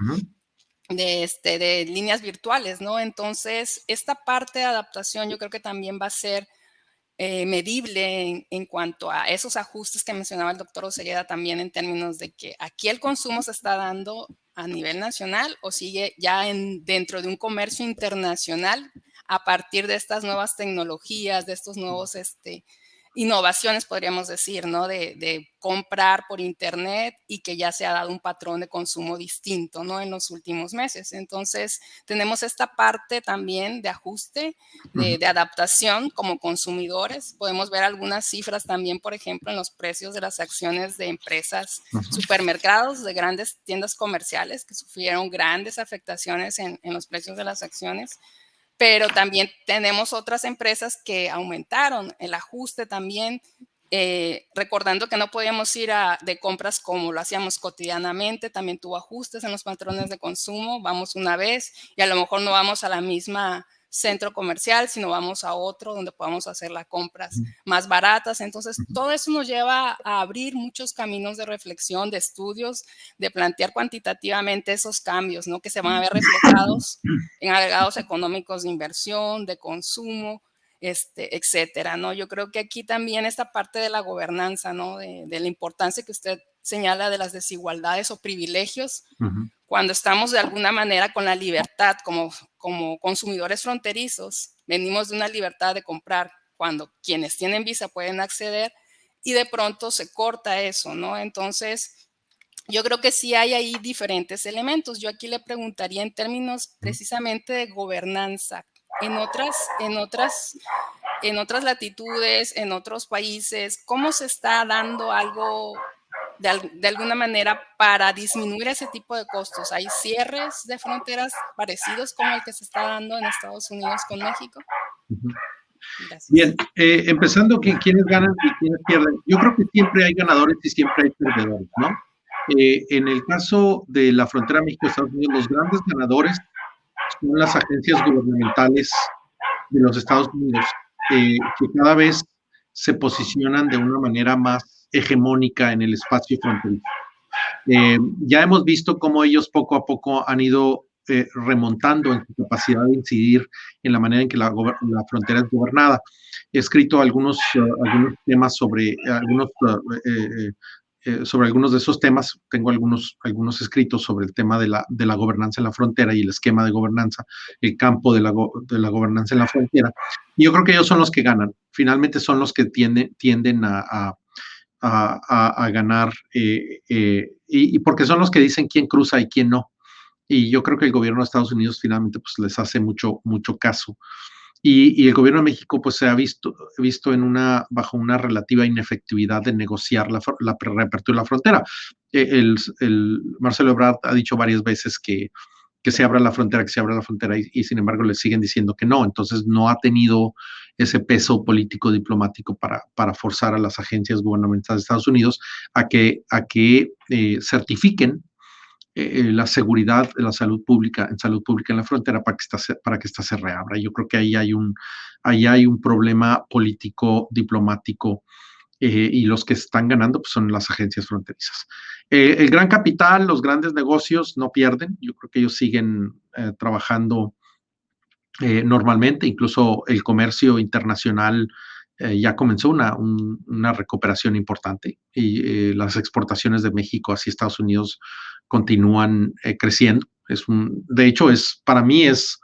líneas virtuales, ¿no? Entonces, esta parte de adaptación yo creo que también va a ser medible en cuanto a esos ajustes que mencionaba el doctor Osegueda, también en términos de que aquí el consumo se está dando a nivel nacional o sigue ya dentro de un comercio internacional a partir de estas nuevas tecnologías, de estos nuevos innovaciones, podríamos decir, ¿no? De comprar por internet y que ya se ha dado un patrón de consumo distinto, ¿no? En los últimos meses. Entonces, tenemos esta parte también de ajuste, de adaptación como consumidores. Podemos ver algunas cifras también, por ejemplo, en los precios de las acciones de empresas, supermercados, de grandes tiendas comerciales que sufrieron grandes afectaciones en los precios de las acciones. Pero también tenemos otras empresas que aumentaron el ajuste también, recordando que no podíamos ir de compras como lo hacíamos cotidianamente, también tuvo ajustes en los patrones de consumo, vamos una vez y a lo mejor no vamos a la misma centro comercial, sino vamos a otro donde podamos hacer las compras más baratas. Entonces, todo eso nos lleva a abrir muchos caminos de reflexión, de estudios, de plantear cuantitativamente esos cambios, ¿no? Que se van a ver reflejados en agregados económicos de inversión, de consumo, etcétera, ¿no? Yo creo que aquí también esta parte de la gobernanza, ¿no? De la importancia que usted señala de las desigualdades o privilegios, cuando estamos de alguna manera con la libertad como consumidores fronterizos, venimos de una libertad de comprar cuando quienes tienen visa pueden acceder y de pronto se corta eso, ¿no? Entonces, yo creo que sí hay ahí diferentes elementos. Yo aquí le preguntaría en términos precisamente de gobernanza. En otras latitudes, en otros países, ¿cómo se está dando algo de alguna manera para disminuir ese tipo de costos? ¿Hay cierres de fronteras parecidos como el que se está dando en Estados Unidos con México? Gracias. Bien, empezando quiénes ganan y quiénes pierden. Yo creo que siempre hay ganadores y siempre hay perdedores, ¿no? En el caso de la frontera México-Estados Unidos, los grandes ganadores son las agencias gubernamentales de los Estados Unidos, que cada vez se posicionan de una manera más hegemónica en el espacio fronterizo. Ya hemos visto cómo ellos poco a poco han ido remontando en su capacidad de incidir en la manera en que la frontera es gobernada. He escrito algunos temas sobre algunos de esos temas. Tengo algunos escritos sobre el tema de la gobernanza en la frontera y el esquema de gobernanza, el campo de la gobernanza en la frontera. Y yo creo que ellos son los que ganan. Finalmente son los que tienden a ganar, y porque son los que dicen quién cruza y quién no. Y yo creo que el gobierno de Estados Unidos finalmente pues les hace mucho caso. Y el gobierno de México pues se ha visto bajo una relativa inefectividad de negociar la reapertura de la frontera. Marcelo Ebrard ha dicho varias veces que se abra la frontera, y sin embargo le siguen diciendo que no. Entonces no ha tenido ese peso político diplomático para forzar a las agencias gubernamentales de Estados Unidos a que certifiquen la seguridad de la salud pública en la frontera para que esta se reabra. Yo creo que ahí hay un problema político diplomático, y los que están ganando pues, son las agencias fronterizas. El gran capital, los grandes negocios no pierden. Yo creo que ellos siguen trabajando normalmente. Incluso el comercio internacional ya comenzó una recuperación importante, y las exportaciones de México hacia Estados Unidos continúan creciendo. De hecho, para mí es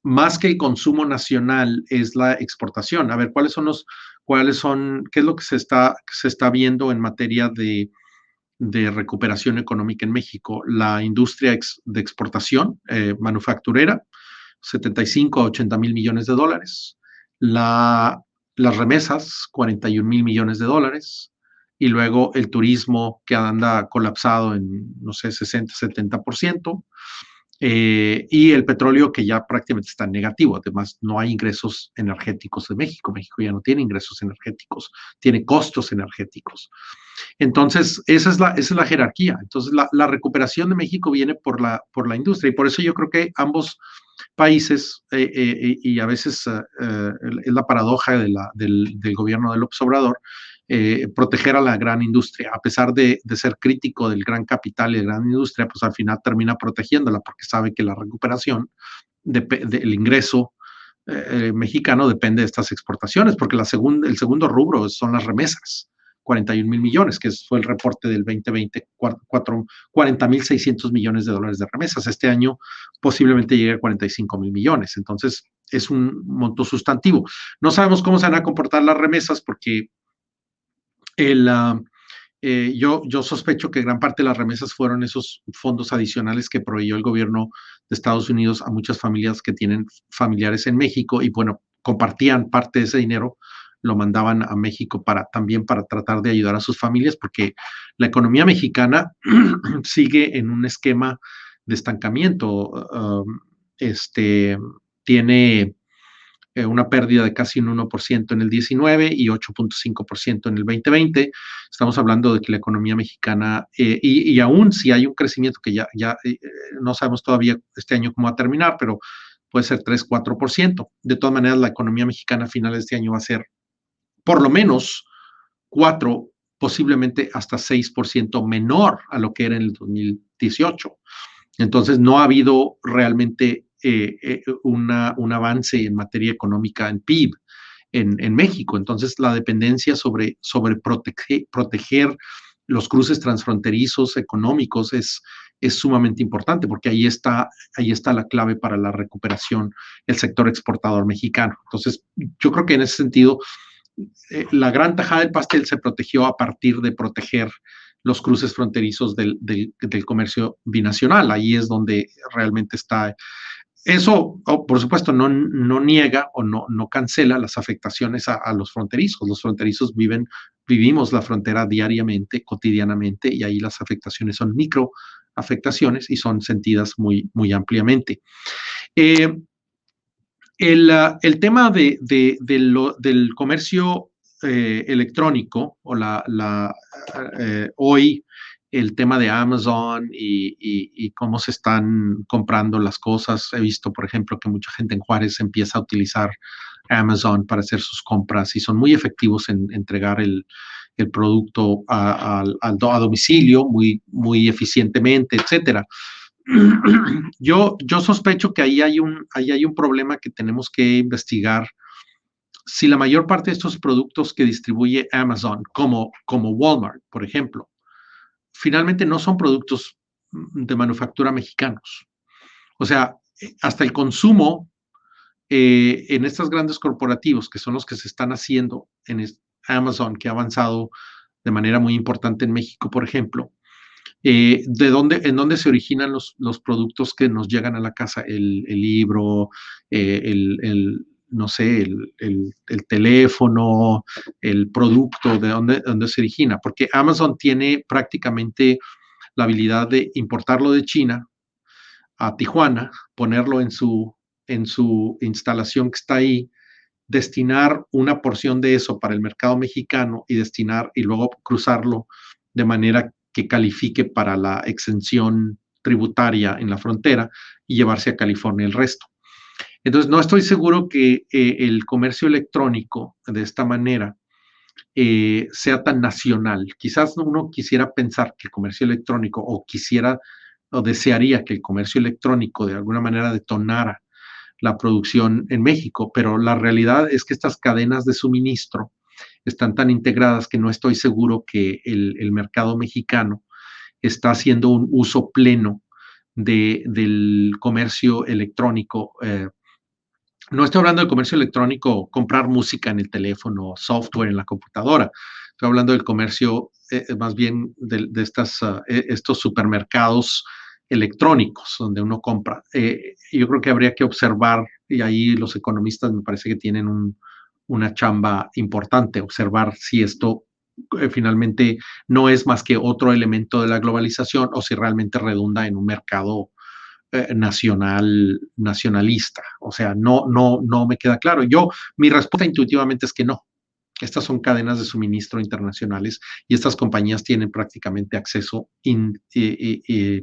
más que el consumo nacional, es la exportación. A ver, ¿qué es lo que se está viendo en materia de recuperación económica en México? La industria de exportación manufacturera, 75 a 80 mil millones de dólares. Las remesas, 41 mil millones de dólares. Y luego el turismo, que anda colapsado en, no sé, 60, 70%. Y el petróleo, que ya prácticamente está en negativo. Además, no hay ingresos energéticos de México. México ya no tiene ingresos energéticos, tiene costos energéticos. Entonces, esa es la jerarquía. Entonces, la recuperación de México viene por la industria, y por eso yo creo que ambos países, y a veces es la paradoja del gobierno de López Obrador, proteger a la gran industria. A pesar de ser crítico del gran capital y de la gran industria, pues al final termina protegiéndola porque sabe que la recuperación del ingreso mexicano depende de estas exportaciones, porque el segundo rubro son las remesas. 41,000 millones, que fue el reporte del 2020, 40,600 millones de dólares de remesas. Este año posiblemente llegue a 45,000 millones. Entonces, es un monto sustantivo. No sabemos cómo se van a comportar las remesas porque yo sospecho que gran parte de las remesas fueron esos fondos adicionales que proveyó el gobierno de Estados Unidos a muchas familias que tienen familiares en México y, bueno, compartían parte de ese dinero, lo mandaban a México también para tratar de ayudar a sus familias, porque la economía mexicana sigue en un esquema de estancamiento. Tiene una pérdida de casi un 1% en el 19 y 8.5% en el 2020. Estamos hablando de que la economía mexicana, y aún si hay un crecimiento que ya no sabemos todavía este año cómo va a terminar, pero puede ser 3-4%. De todas maneras, la economía mexicana a finales de este año va a ser por lo menos 4%, posiblemente hasta 6% menor a lo que era en el 2018. Entonces, no ha habido realmente un avance en materia económica en PIB en México. Entonces, la dependencia sobre proteger los cruces transfronterizos económicos es sumamente importante, porque ahí está la clave para la recuperación del sector exportador mexicano. Entonces, yo creo que en ese sentido, la gran tajada del pastel se protegió a partir de proteger los cruces fronterizos del comercio binacional. Ahí es donde realmente está. Eso, por supuesto, no niega o no cancela las afectaciones a los fronterizos. Los fronterizos vivimos la frontera diariamente, cotidianamente, y ahí las afectaciones son microafectaciones y son sentidas muy, muy ampliamente. El tema del comercio electrónico, o hoy el tema de Amazon y cómo se están comprando las cosas. He visto, por ejemplo, que mucha gente en Juárez empieza a utilizar Amazon para hacer sus compras y son muy efectivos en entregar el producto a domicilio muy, muy eficientemente, etcétera. Yo sospecho que ahí hay un problema que tenemos que investigar. Si la mayor parte de estos productos que distribuye Amazon, como Walmart, por ejemplo, finalmente no son productos de manufactura mexicanos. O sea, hasta el consumo en estos grandes corporativos, que son los que se están haciendo en Amazon, que ha avanzado de manera muy importante en México, por ejemplo, en dónde se originan los productos que nos llegan a la casa, el libro, no sé, el teléfono, el producto, de dónde se origina, porque Amazon tiene prácticamente la habilidad de importarlo de China a Tijuana, ponerlo en su instalación que está ahí, destinar una porción de eso para el mercado mexicano y luego cruzarlo de manera que califique para la exención tributaria en la frontera y llevarse a California el resto. Entonces, no estoy seguro que el comercio electrónico de esta manera sea tan nacional. Quizás uno quisiera pensar que el comercio electrónico o desearía que el comercio electrónico de alguna manera detonara la producción en México, pero la realidad es que estas cadenas de suministro están tan integradas que no estoy seguro que el mercado mexicano está haciendo un uso pleno del comercio electrónico. No estoy hablando del comercio electrónico, comprar música en el teléfono, software en la computadora. Estoy hablando del comercio más bien de estos supermercados electrónicos donde uno compra. Yo creo que habría que observar, y ahí los economistas me parece que tienen una chamba importante, observar si esto finalmente no es más que otro elemento de la globalización o si realmente redunda en un mercado nacionalista. O sea, no me queda claro. Mi respuesta intuitivamente es que no. Estas son cadenas de suministro internacionales y estas compañías tienen prácticamente acceso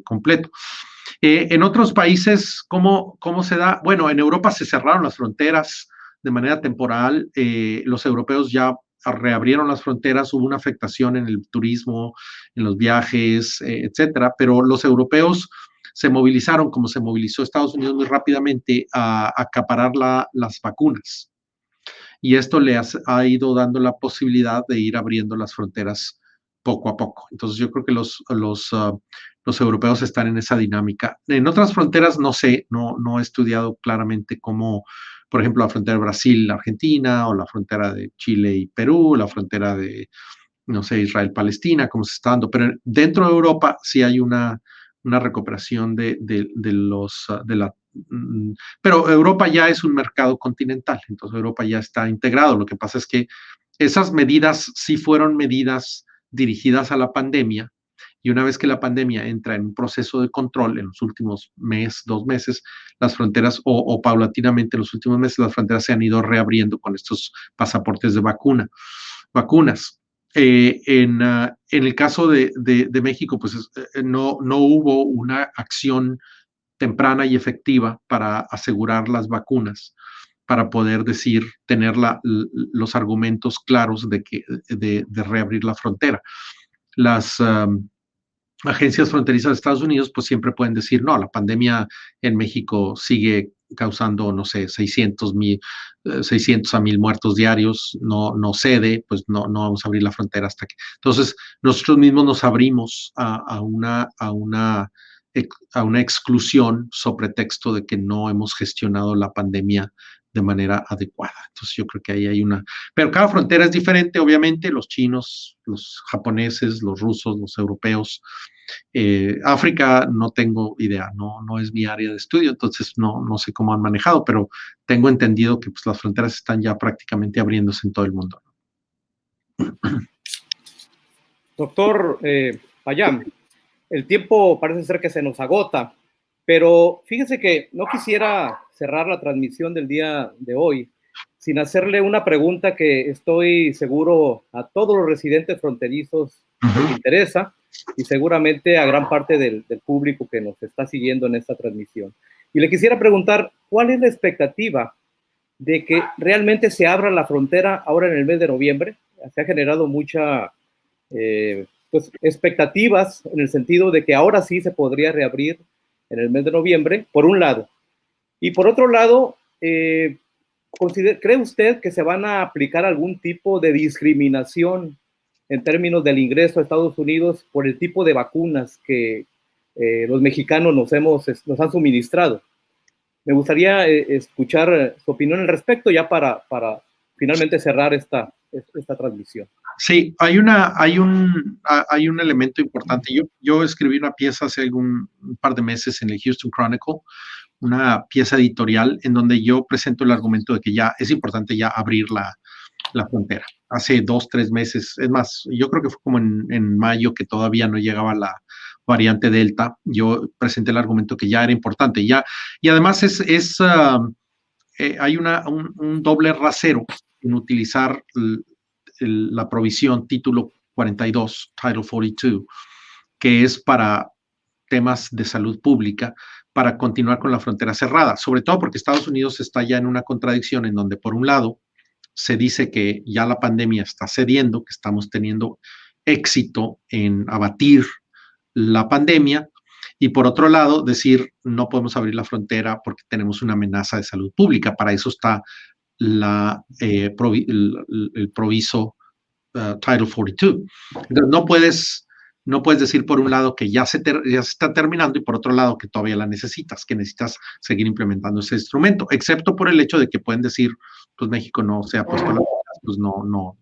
completo. En otros países, ¿cómo se da? Bueno, en Europa se cerraron las fronteras de manera temporal. Los europeos ya reabrieron las fronteras, hubo una afectación en el turismo, en los viajes, etcétera, pero los europeos se movilizaron, como se movilizó Estados Unidos muy rápidamente, a acaparar las vacunas. Y esto le ha ido dando la posibilidad de ir abriendo las fronteras poco a poco. Entonces yo creo que los europeos están en esa dinámica. En otras fronteras no sé, no he estudiado claramente cómo, por ejemplo, la frontera de Brasil-Argentina, o la frontera de Chile y Perú, la frontera de, no sé, Israel-Palestina, cómo se está dando. Pero dentro de Europa sí hay una recuperación de la... Pero Europa ya es un mercado continental, entonces Europa ya está integrado. Lo que pasa es que esas medidas sí fueron medidas dirigidas a la pandemia, y una vez que la pandemia entra en un proceso de control en los últimos 2 meses, las fronteras, o paulatinamente en los últimos meses, las fronteras se han ido reabriendo con estos pasaportes de vacunas. En el caso de México, pues no hubo una acción temprana y efectiva para asegurar las vacunas, para poder tener los argumentos claros de reabrir la frontera. Las agencias fronterizas de Estados Unidos pues siempre pueden decir, no, la pandemia en México sigue causando, no sé, 600 a 1,000 muertos diarios, no cede, pues no vamos a abrir la frontera hasta que... Entonces, nosotros mismos nos abrimos a una exclusión sobre pretexto de que no hemos gestionado la pandemia de manera adecuada. Entonces yo creo que ahí hay una... Pero cada frontera es diferente, obviamente, los chinos, los japoneses, los rusos, los europeos. África no tengo idea, no es mi área de estudio, entonces no sé cómo han manejado, pero tengo entendido que pues, las fronteras están ya prácticamente abriéndose en todo el mundo. Doctor Payán, el tiempo parece ser que se nos agota, pero fíjese que no quisiera cerrar la transmisión del día de hoy sin hacerle una pregunta que estoy seguro a todos los residentes fronterizos les interesa, y seguramente a gran parte del público que nos está siguiendo en esta transmisión. Y le quisiera preguntar, ¿cuál es la expectativa de que realmente se abra la frontera ahora en el mes de noviembre? Se ha generado mucha pues, expectativas en el sentido de que ahora sí se podría reabrir en el mes de noviembre, por un lado. Y por otro lado, ¿cree usted que se van a aplicar algún tipo de discriminación en términos del ingreso a Estados Unidos por el tipo de vacunas que los mexicanos nos han suministrado? Me gustaría escuchar su opinión al respecto ya para finalmente cerrar esta transmisión. Sí, hay un elemento importante. Yo escribí una pieza hace un par de meses en el Houston Chronicle, una pieza editorial en donde yo presento el argumento de que ya es importante ya abrir la frontera. Hace 2-3 meses, es más, yo creo que fue como en mayo, que todavía no llegaba la variante Delta, yo presenté el argumento que ya era importante. Y además hay un doble rasero en utilizar la provisión título 42, Title 42, que es para temas de salud pública, para continuar con la frontera cerrada, sobre todo porque Estados Unidos está ya en una contradicción en donde, por un lado, se dice que ya la pandemia está cediendo, que estamos teniendo éxito en abatir la pandemia, y por otro lado, decir no podemos abrir la frontera porque tenemos una amenaza de salud pública. Para eso está el proviso Title 42. Entonces, no puedes decir por un lado que ya se está terminando y por otro lado que todavía la necesitas, que necesitas seguir implementando ese instrumento, excepto por el hecho de que pueden decir, pues México no se ha puesto las pilas, pues no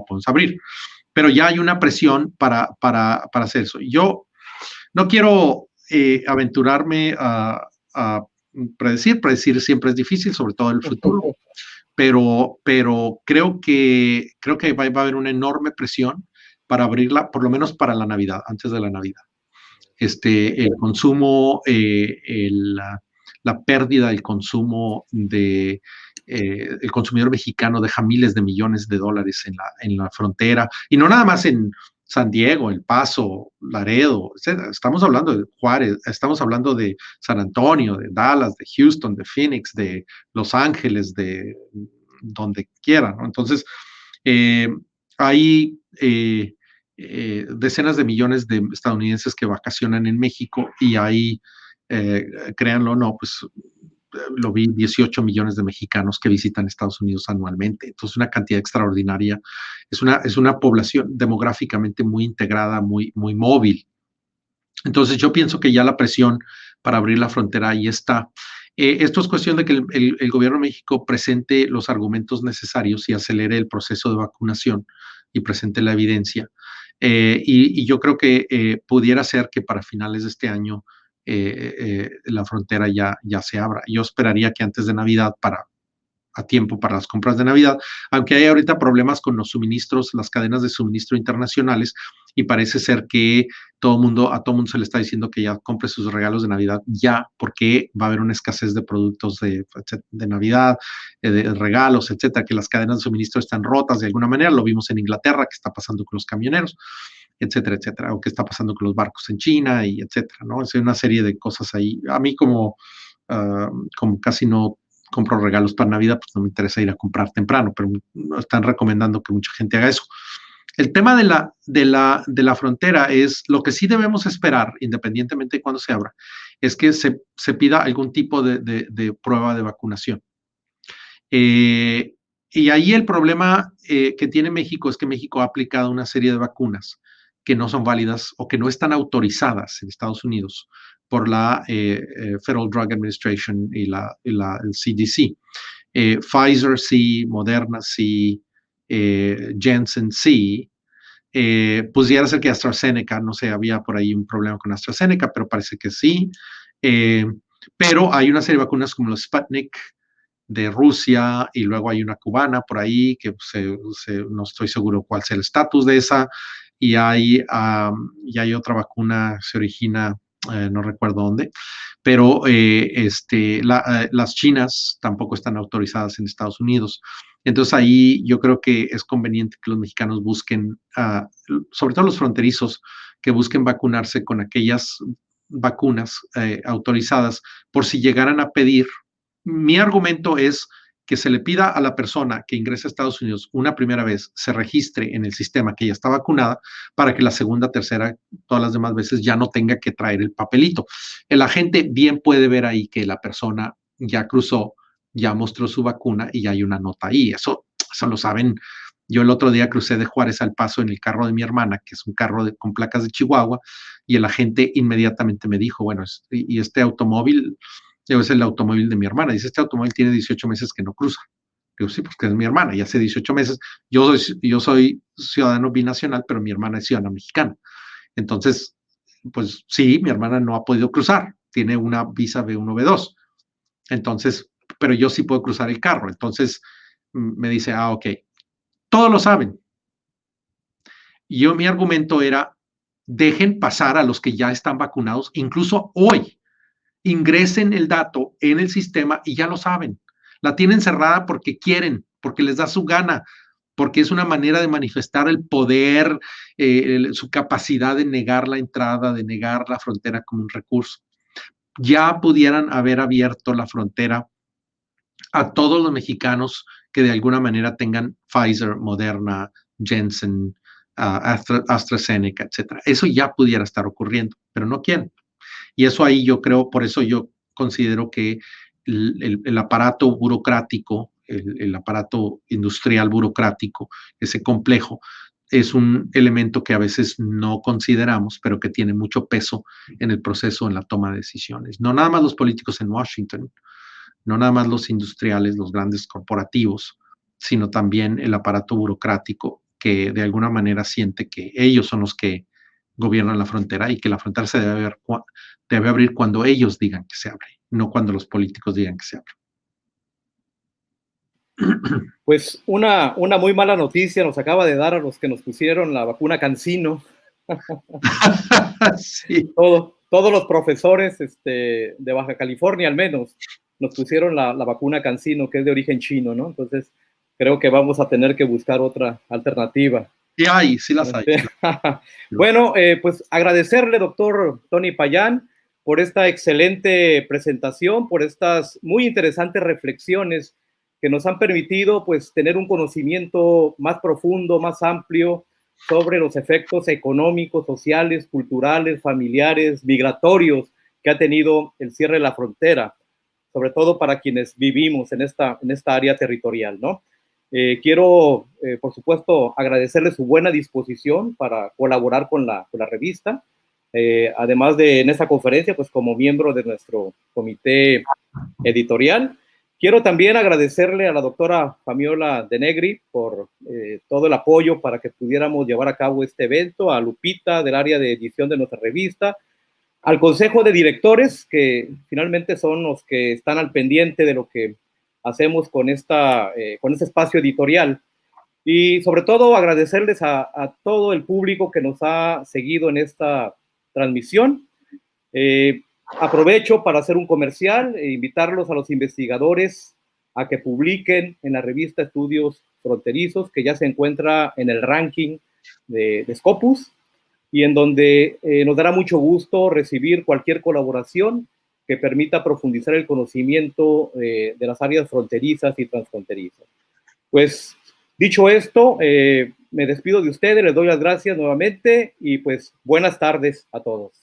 podemos abrir. Pero ya hay una presión para hacer eso. Yo no quiero aventurarme a predecir siempre es difícil, sobre todo en el futuro, pero creo que va a haber una enorme presión para abrirla, por lo menos para la Navidad, antes de la Navidad. El consumo, la pérdida del consumo el consumidor mexicano deja miles de millones de dólares en la frontera, y no nada más en San Diego, El Paso, Laredo, etc. Estamos hablando de Juárez, estamos hablando de San Antonio, de Dallas, de Houston, de Phoenix, de Los Ángeles, de donde quiera, ¿no? Entonces, Hay decenas de millones de estadounidenses que vacacionan en México y hay, créanlo o no, pues lo vi, 18 millones de mexicanos que visitan Estados Unidos anualmente. Entonces, una cantidad extraordinaria. Es una población demográficamente muy integrada, muy móvil. Entonces, yo pienso que ya la presión para abrir la frontera ahí está. Esto es cuestión de que el gobierno de México presente los argumentos necesarios y acelere el proceso de vacunación y presente la evidencia. Y yo creo que pudiera ser que para finales de este año la frontera ya se abra. Yo esperaría que antes de Navidad a tiempo para las compras de Navidad, aunque hay ahorita problemas con los suministros, las cadenas de suministro internacionales, y parece ser que a todo mundo se le está diciendo que ya compre sus regalos de Navidad ya, porque va a haber una escasez de productos de Navidad, de regalos, etcétera, que las cadenas de suministro están rotas de alguna manera. Lo vimos en Inglaterra, que está pasando con los camioneros, etcétera, etcétera, o que está pasando con los barcos en China, y etcétera, ¿no? Es una serie de cosas ahí. A mí como casi no compro regalos para Navidad, pues no me interesa ir a comprar temprano, pero están recomendando que mucha gente haga eso. El tema de la frontera es lo que sí debemos esperar, independientemente de cuándo se abra, es que se pida algún tipo de prueba de vacunación. Y ahí el problema que tiene México es que México ha aplicado una serie de vacunas que no son válidas o que no están autorizadas en Estados Unidos por la Federal Drug Administration y el CDC. Pfizer sí, Moderna sí, Janssen sí. Pudiera ser que AstraZeneca, no sé, había por ahí un problema con AstraZeneca, pero parece que sí. Pero hay una serie de vacunas como los Sputnik de Rusia, y luego hay una cubana por ahí que no estoy seguro cuál sea el estatus de esa, y hay otra vacuna, se origina, no recuerdo dónde, pero las chinas tampoco están autorizadas en Estados Unidos. Entonces ahí yo creo que es conveniente que los mexicanos busquen, sobre todo los fronterizos, que busquen vacunarse con aquellas vacunas autorizadas por si llegaran a pedir. Mi argumento es que se le pida a la persona que ingresa a Estados Unidos una primera vez, se registre en el sistema que ya está vacunada, para que la segunda, tercera, todas las demás veces ya no tenga que traer el papelito. El agente bien puede ver ahí que la persona ya cruzó, ya mostró su vacuna y ya hay una nota ahí. Eso lo saben. Yo el otro día crucé de Juárez al Paso en el carro de mi hermana, que es un carro con placas de Chihuahua, y el agente inmediatamente me dijo, bueno, y este automóvil, es el automóvil de mi hermana. Dice, este automóvil tiene 18 meses que no cruza. Digo, sí, pues que es mi hermana, y hace 18 meses. Yo soy ciudadano binacional, pero mi hermana es ciudadana mexicana. Entonces, pues sí, mi hermana no ha podido cruzar. Tiene una visa B1, B2. Entonces, pero yo sí puedo cruzar el carro. Entonces, me dice, ok. Todos lo saben. Y mi argumento era, dejen pasar a los que ya están vacunados, incluso hoy. Ingresen el dato en el sistema y ya lo saben. La tienen cerrada porque quieren, porque les da su gana, porque es una manera de manifestar el poder, su capacidad de negar la entrada, de negar la frontera como un recurso. Ya pudieran haber abierto la frontera a todos los mexicanos que de alguna manera tengan Pfizer, Moderna, Janssen, AstraZeneca, etcétera. Eso ya pudiera estar ocurriendo, pero no quieren. Y eso ahí yo creo, por eso yo considero que el aparato burocrático, el aparato industrial burocrático, ese complejo, es un elemento que a veces no consideramos, pero que tiene mucho peso en el proceso, en la toma de decisiones. No nada más los políticos en Washington, no nada más los industriales, los grandes corporativos, sino también el aparato burocrático que de alguna manera siente que ellos son los que gobiernan la frontera y que la frontera se debe abrir cuando ellos digan que se abre, no cuando los políticos digan que se abre. Pues una muy mala noticia nos acaba de dar a los que nos pusieron la vacuna CanSino. Sí. Todos los profesores de Baja California, al menos, nos pusieron la vacuna CanSino, que es de origen chino, ¿no? Entonces, creo que vamos a tener que buscar otra alternativa. Sí las hay. Bueno, pues agradecerle, doctor Tony Payán, por esta excelente presentación, por estas muy interesantes reflexiones que nos han permitido pues tener un conocimiento más profundo, más amplio sobre los efectos económicos, sociales, culturales, familiares, migratorios que ha tenido el cierre de la frontera, sobre todo para quienes vivimos en esta área territorial, ¿no? Quiero, por supuesto, agradecerle su buena disposición para colaborar con la revista, además de en esta conferencia, pues como miembro de nuestro comité editorial. Quiero también agradecerle a la doctora Fabiola De Negri por todo el apoyo para que pudiéramos llevar a cabo este evento, a Lupita del área de edición de nuestra revista, al Consejo de Directores, que finalmente son los que están al pendiente de lo que hacemos con este espacio editorial. Y sobre todo agradecerles a todo el público que nos ha seguido en esta transmisión. Aprovecho para hacer un comercial e invitarlos a los investigadores a que publiquen en la revista Estudios Fronterizos, que ya se encuentra en el ranking de Scopus, y en donde nos dará mucho gusto recibir cualquier colaboración que permita profundizar el conocimiento de las áreas fronterizas y transfronterizas. Pues, dicho esto, me despido de ustedes, les doy las gracias nuevamente y pues buenas tardes a todos.